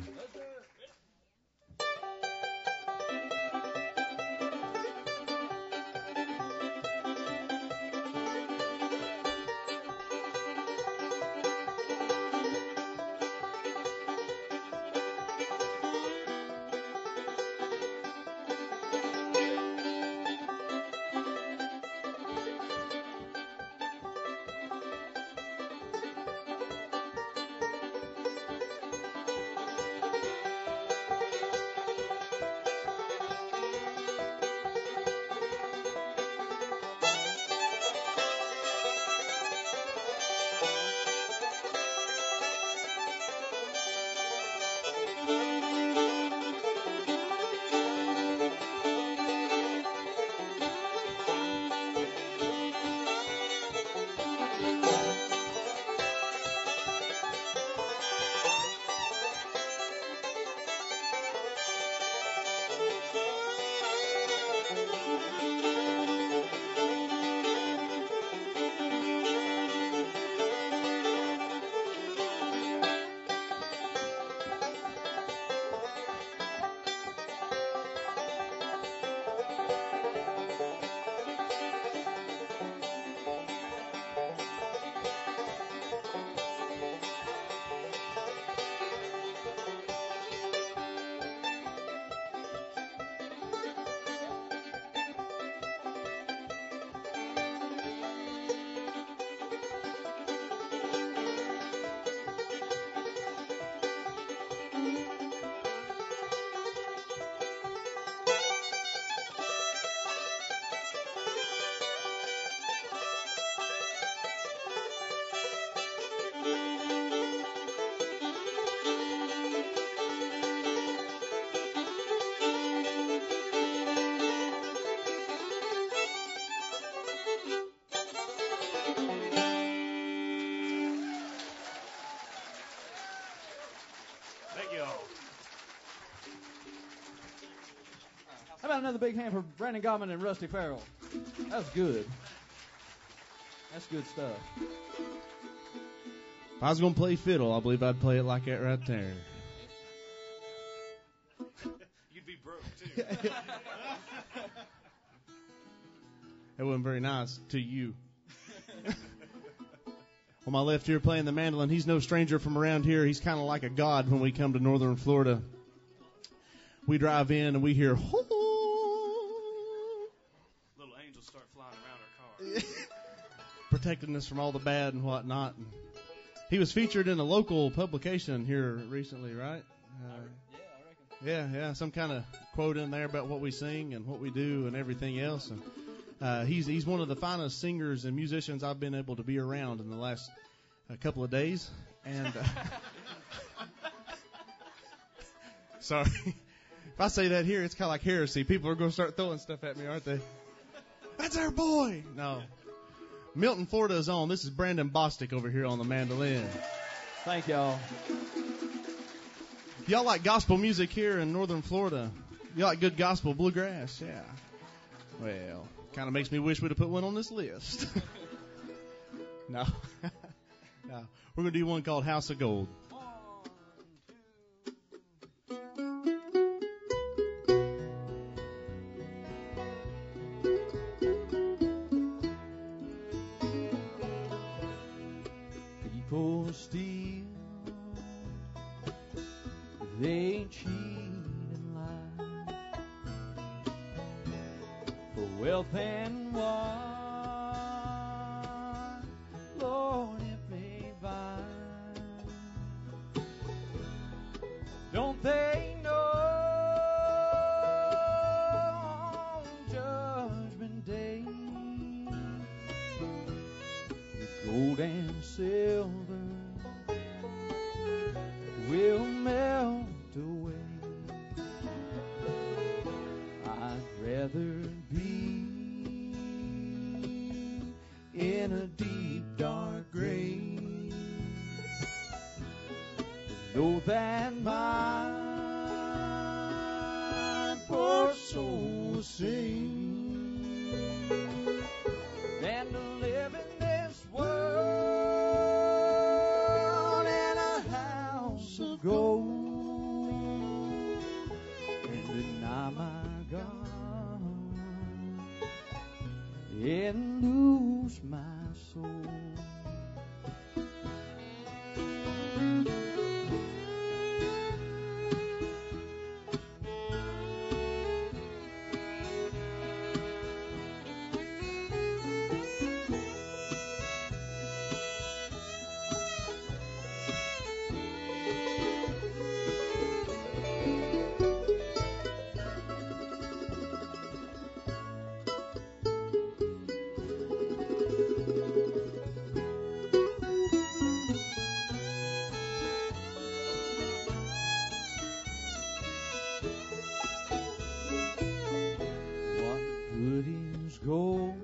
How about another big hand for Brandon Godman and Rusty Farrell? That's good. That's good stuff. If I was going to play fiddle, I believe I'd play it like that right there. You'd be broke, too. That wasn't very nice to you. On my left here playing the mandolin, he's no stranger from around here. He's kind of like a god when we come to northern Florida. We drive in and we hear, ho! Little angels start flying around our car. Protecting us from all the bad and whatnot. And he was featured in a local publication here recently, right? Yeah, I reckon. Yeah, some kind of quote in there about what we sing and what we do and everything else. And he's one of the finest singers and musicians I've been able to be around in the last couple of days. And sorry. If I say that here, it's kind of like heresy. People are going to start throwing stuff at me, aren't they? That's our boy. No. Milton, Florida is on. This is Brandon Bostic over here on the mandolin. Thank y'all. Y'all like gospel music here in northern Florida? You like good gospel bluegrass? Yeah. Well, kind of makes me wish we'd have put one on this list. No. No. We're going to do one called House of Gold. People steal, they cheat and lie for wealth and wine. Lord, if they buy, don't they know on Judgment Day the gold and silver will melt away? I'd rather be in a deep dark grave, know that my poor soul was saved, than to live in this world in a house of gold and deny my God and lose my soul. Gold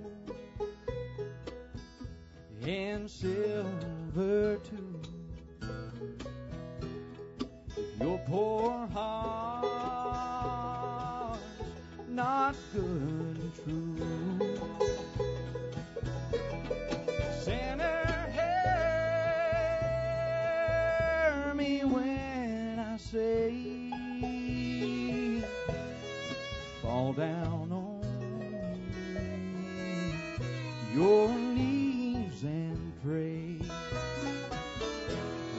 and silver too, if your poor heart's not good and true. Sinner, hear me when I say, fall down on your knees and pray.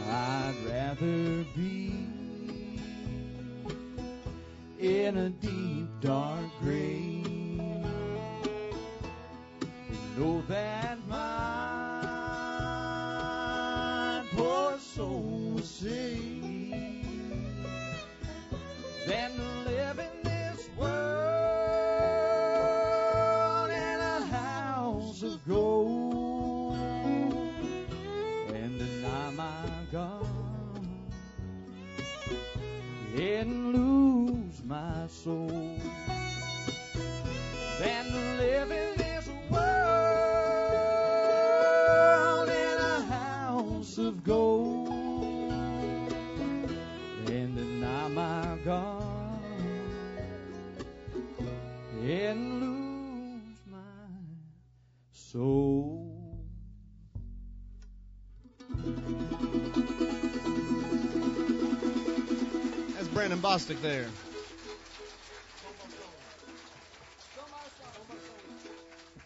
I'd rather be in a deep dark grave, know that my poor soul was saved, than to live in this world in a house of gold and deny my God and lose my soul, than to live in this world in a house of gold and deny my God and lose my soul. That's Brandon Bostic there.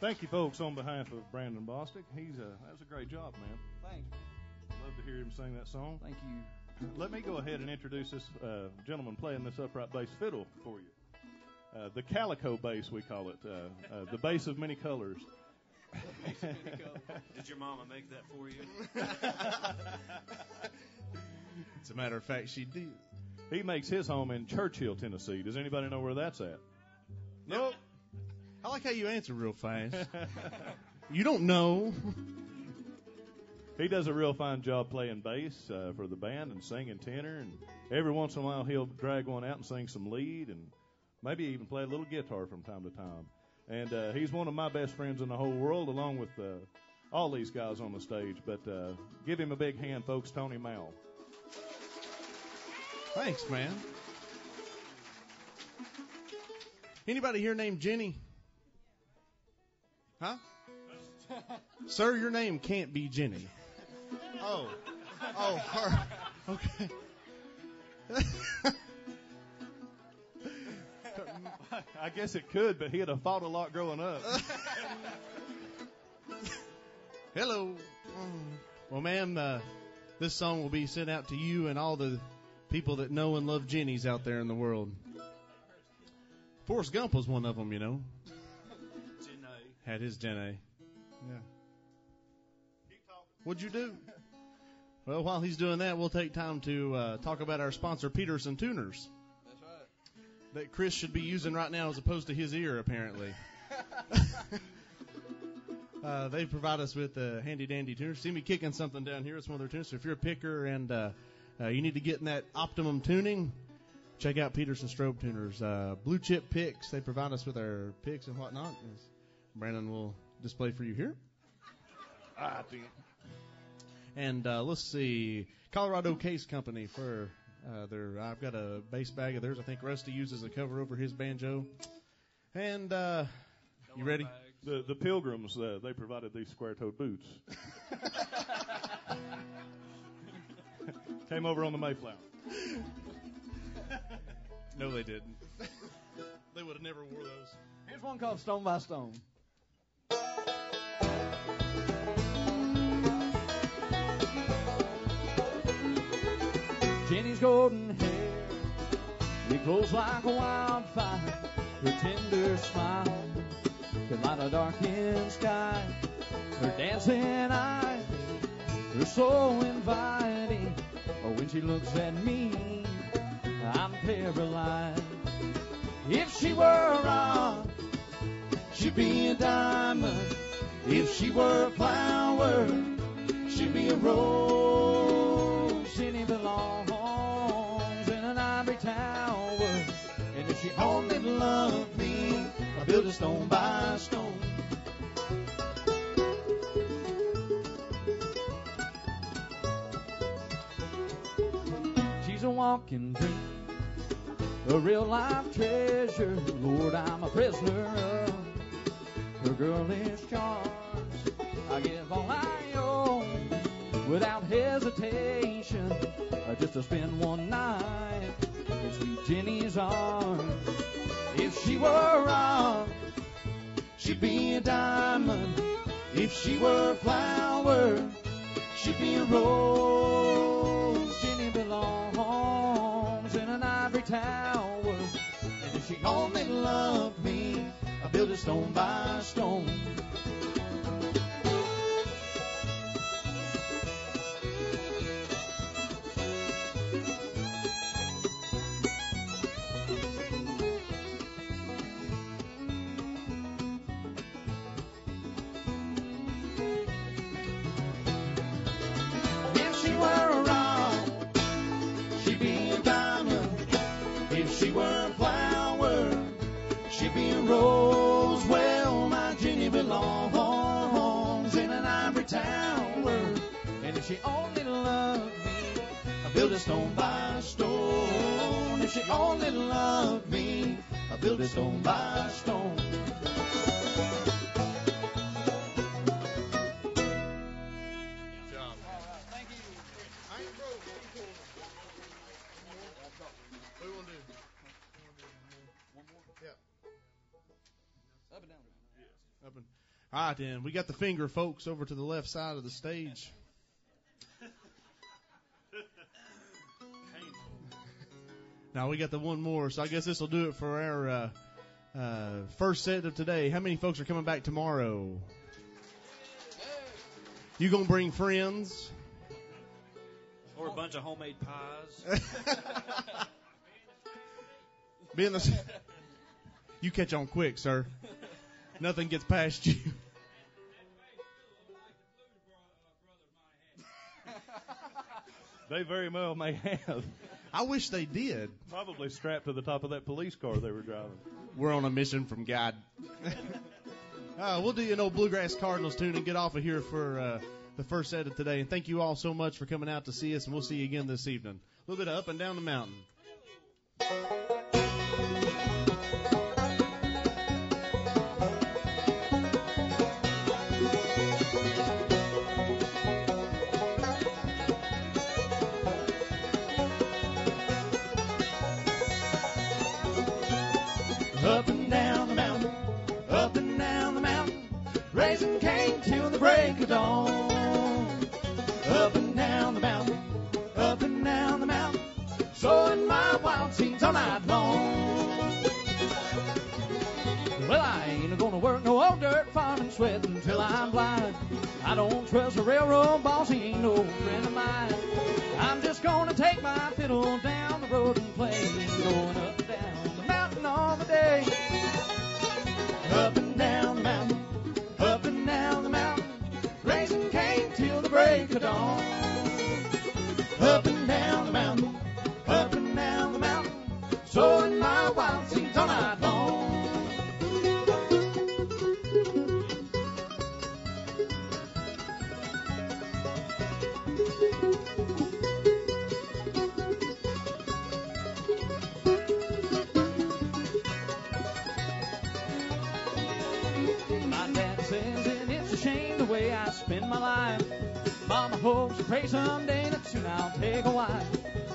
Thank you, folks, on behalf of Brandon Bostic. That was a great job, man. Thanks. Love to hear him sing that song. Thank you. Let me go ahead and introduce this gentleman playing this upright bass fiddle for you. The calico bass, we call it. The bass of many colors. Did your mama make that for you? As a matter of fact, she did. He makes his home in Churchill, Tennessee. Does anybody know where that's at? Nope. I like how you answer real fast. You don't know. he does a real fine job playing bass for the band and singing tenor. And every once in a while he'll drag one out and sing some lead and maybe even play a little guitar from time to time. And he's one of my best friends in the whole world, along with all these guys on the stage. But give him a big hand, folks, Tony Mao. Thanks, man. Anybody here named Jenny? Huh? Sir, your name can't be Jenny. Oh, her. Okay. I guess it could, but he'd have fought a lot growing up. Hello. Well, ma'am, this song will be sent out to you and all the people that know and love Jennies out there in the world. Forrest Gump was one of them, you know. Had his Jenny. Yeah. What'd you do? Well, while he's doing that, we'll take time to talk about our sponsor, Peterson Tuners. That's right. That Chris should be using right now as opposed to his ear, apparently. They provide us with handy-dandy tuners. See me kicking something down here. It's one of their tuners. So if you're a picker and you need to get in that optimum tuning, check out Peterson Strobe Tuners. Blue chip picks. They provide us with our picks and whatnot. As Brandon will display for you here. And let's see, Colorado Case Company for their. I've got a bass bag of theirs. I think Rusty uses a cover over his banjo. And you ready? The Pilgrims, they provided these square-toed boots. Came over on the Mayflower. No, they didn't. They would have never wore those. Here's one called Stone by Stone. Jenny's golden hair, it glows like a wildfire. Her tender smile can light a darkened sky. Her dancing eyes are so inviting. Oh, when she looks at me, I'm paralyzed. If she were a rock, she'd be a diamond. If she were a flower, she'd be a rose. Jenny belongs in an ivory tower. And if she only loved me, I'd build it stone by stone. She's a walking dream, a real life treasure. Lord, I'm a prisoner of her girlish charms. I give all I own without hesitation, just to spend one night in sweet Jenny's arms. If she were a rock, she'd be a diamond. If she were a flower, she'd be a rose. Jenny belongs in an ivory tower. And if she only loved me, I'd build it stone by stone. Rose, well, my Jenny belongs in an ivory tower. And if she only loved me, I build it stone by stone. If she only loved me, I build it stone by stone. Thank you. I ain't broke. What do you want to do? One more? Yeah. Up and down. Up and. All right, then. We got the finger folks over to the left side of the stage. Now we got the one more, so I guess this will do it for our first set of today. How many folks are coming back tomorrow? You gonna bring friends? Or a bunch of homemade pies. You catch on quick, sir. Nothing gets past you. They very well may have. I wish they did. Probably strapped to the top of that police car they were driving. We're on a mission from God. We'll do an old Bluegrass Cardinals tune and get off of here for the first set of today. And thank you all so much for coming out to see us, and we'll see you again this evening. A little bit of Up and Down the Mountain. Up and down the mountain, up and down the mountain, raising cane till the break of dawn. Up and down the mountain, up and down the mountain, sowing my wild seeds all night long. Well, I ain't gonna work no old dirt farm and sweat until I'm blind. I don't trust a railroad boss, he ain't no friend of mine. I'm just gonna take my fiddle down the road and play, going up and down the mountain all the day. Up and down the mountain, up and down the mountain, raising cane till the break of dawn. Up and down the mountain, up and down the mountain, sowing my wild seeds all night long. Spend my life. Mama hopes to pray someday that soon I'll take a wife.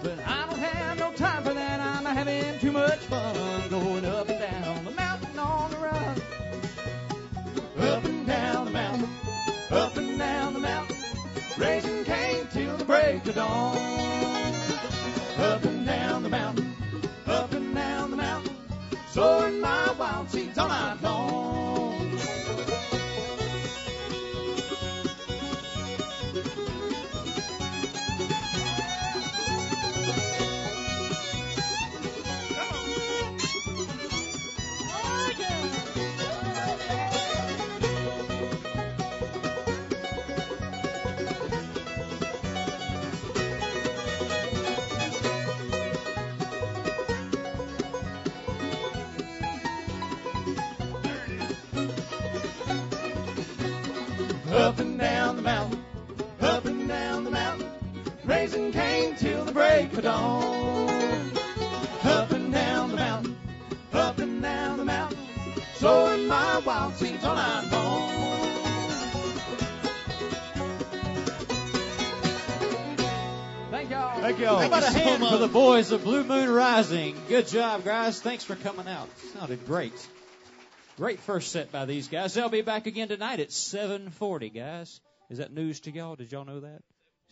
But I don't have no time for that. I'm having too much fun going up and down the mountain on the run. Up and down the mountain, up and down the mountain, raising cane till the break of dawn. Up and down the mountain, up and down the mountain, sowing my wild seeds all night long. Up and down the mountain, up and down the mountain, raising cane till the break of dawn. Up and down the mountain, up and down the mountain, sowing my wild seeds all night long. Thank y'all. Thank y'all. How about a Thank you so hand for much. the boys of Blue Moon Rising? Good job, guys. Thanks for coming out. Sounded great. Great first set by these guys. They'll be back again tonight at 7:40, guys. Is that news to y'all? Did y'all know that?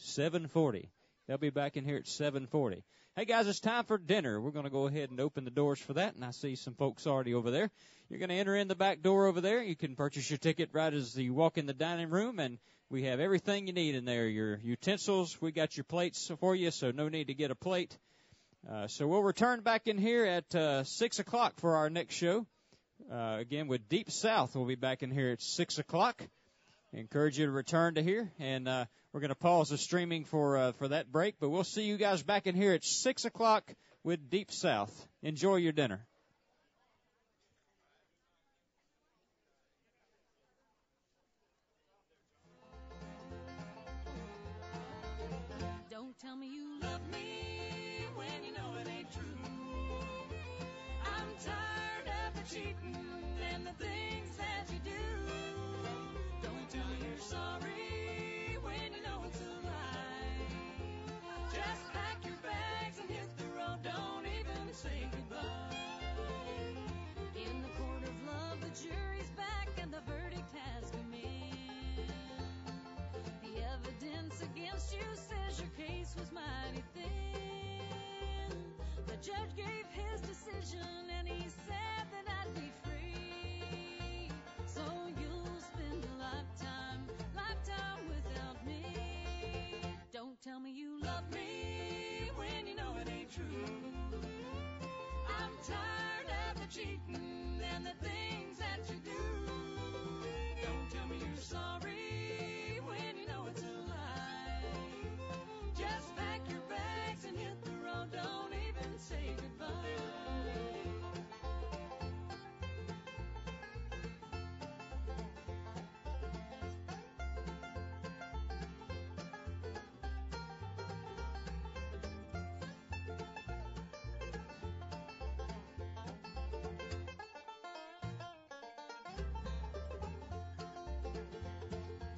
7:40. They'll be back in here at 7:40. Hey, guys, it's time for dinner. We're going to go ahead and open the doors for that, and I see some folks already over there. You're going to enter in the back door over there. You can purchase your ticket right as you walk in the dining room, and we have everything you need in there. Your utensils, we got your plates for you, so no need to get a plate. So we'll return back in here at 6 o'clock for our next show. Again, with Deep South, we'll be back in here at 6 o'clock. I encourage you to return to here, and we're going to pause the streaming for that break, but we'll see you guys back in here at 6 o'clock with Deep South. Enjoy your dinner. Don't tell me you love me when you know it ain't true. I'm tired of the cheating and the things that you do. Don't tell me you're sorry when you know it's a lie. Just pack your bags and hit the road, don't even say goodbye. In the court of love, the jury's back and the verdict has come in. The evidence against you says your case was mighty thin. The judge gave his decision and he said that I'd be free. So you'll spend a lifetime without me. Don't tell me you love me when you know it ain't true. I'm tired of the cheating and the things that you do. Don't tell me you're sorry when you know it's a lie. Just pack your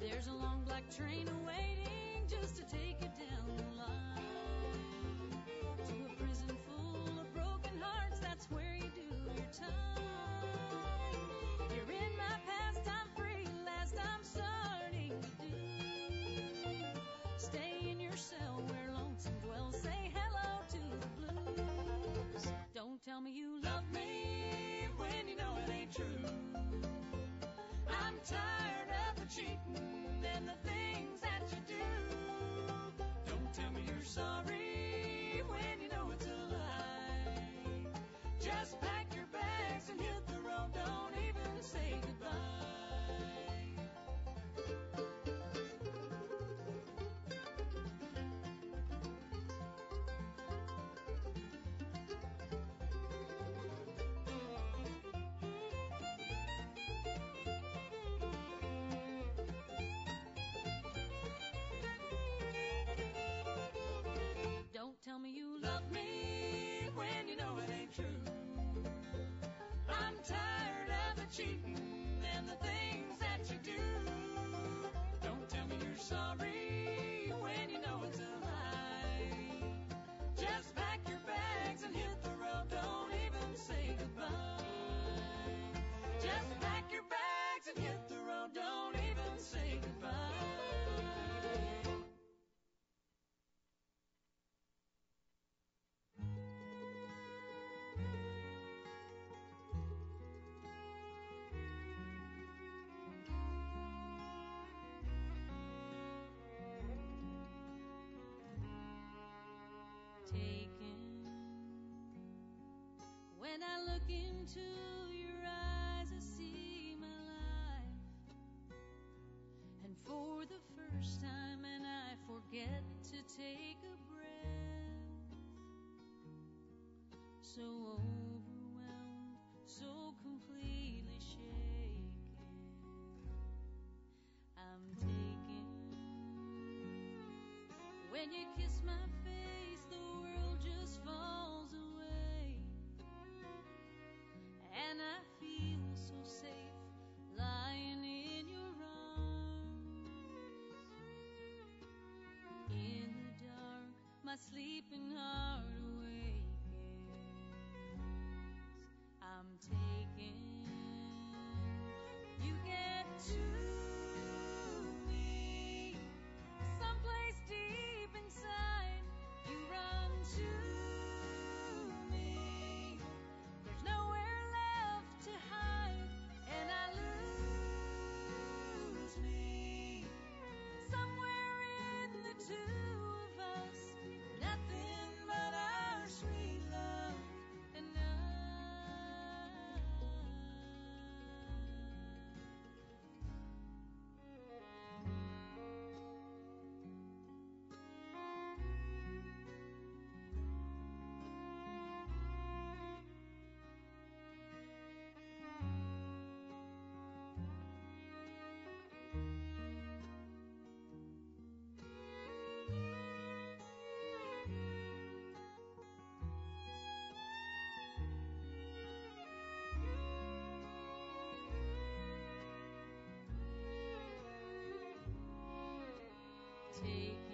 There's a long black train awaiting just to take you down the line. To a prison full of broken hearts, that's where you do your time. You're in my past, I'm free, last I'm starting to do. Stay in your cell where lonesome dwells, say hello to the blues. Don't tell me you love me when you know it ain't true. I'm tired of the cheating and the things that you do. Don't tell me you're sorry when you know it's a lie. Just pack your bags and hit the road, don't even say goodbye. Don't tell me you love me when you know it ain't true. I'm tired of the cheating and the things that you do. Don't tell me you're sorry when you know it's a lie. Just pack your bags and hit the road, don't even say goodbye. Just pack your bags and hit the road, don't even say goodbye. Taken. When I look into your eyes, I see my life. And for the first time, and I forget to take a breath. So overwhelmed, so completely shaken. I'm taken. When you kiss my face, the world just falls away. And I feel so safe lying in your arms. In the dark, my sleeping heart awakens. I'm taken. You get to me, someplace deep inside. You run to me. There's nowhere left to hide, and I lose me. Somewhere in the two of us, nothing but our sweet love. And take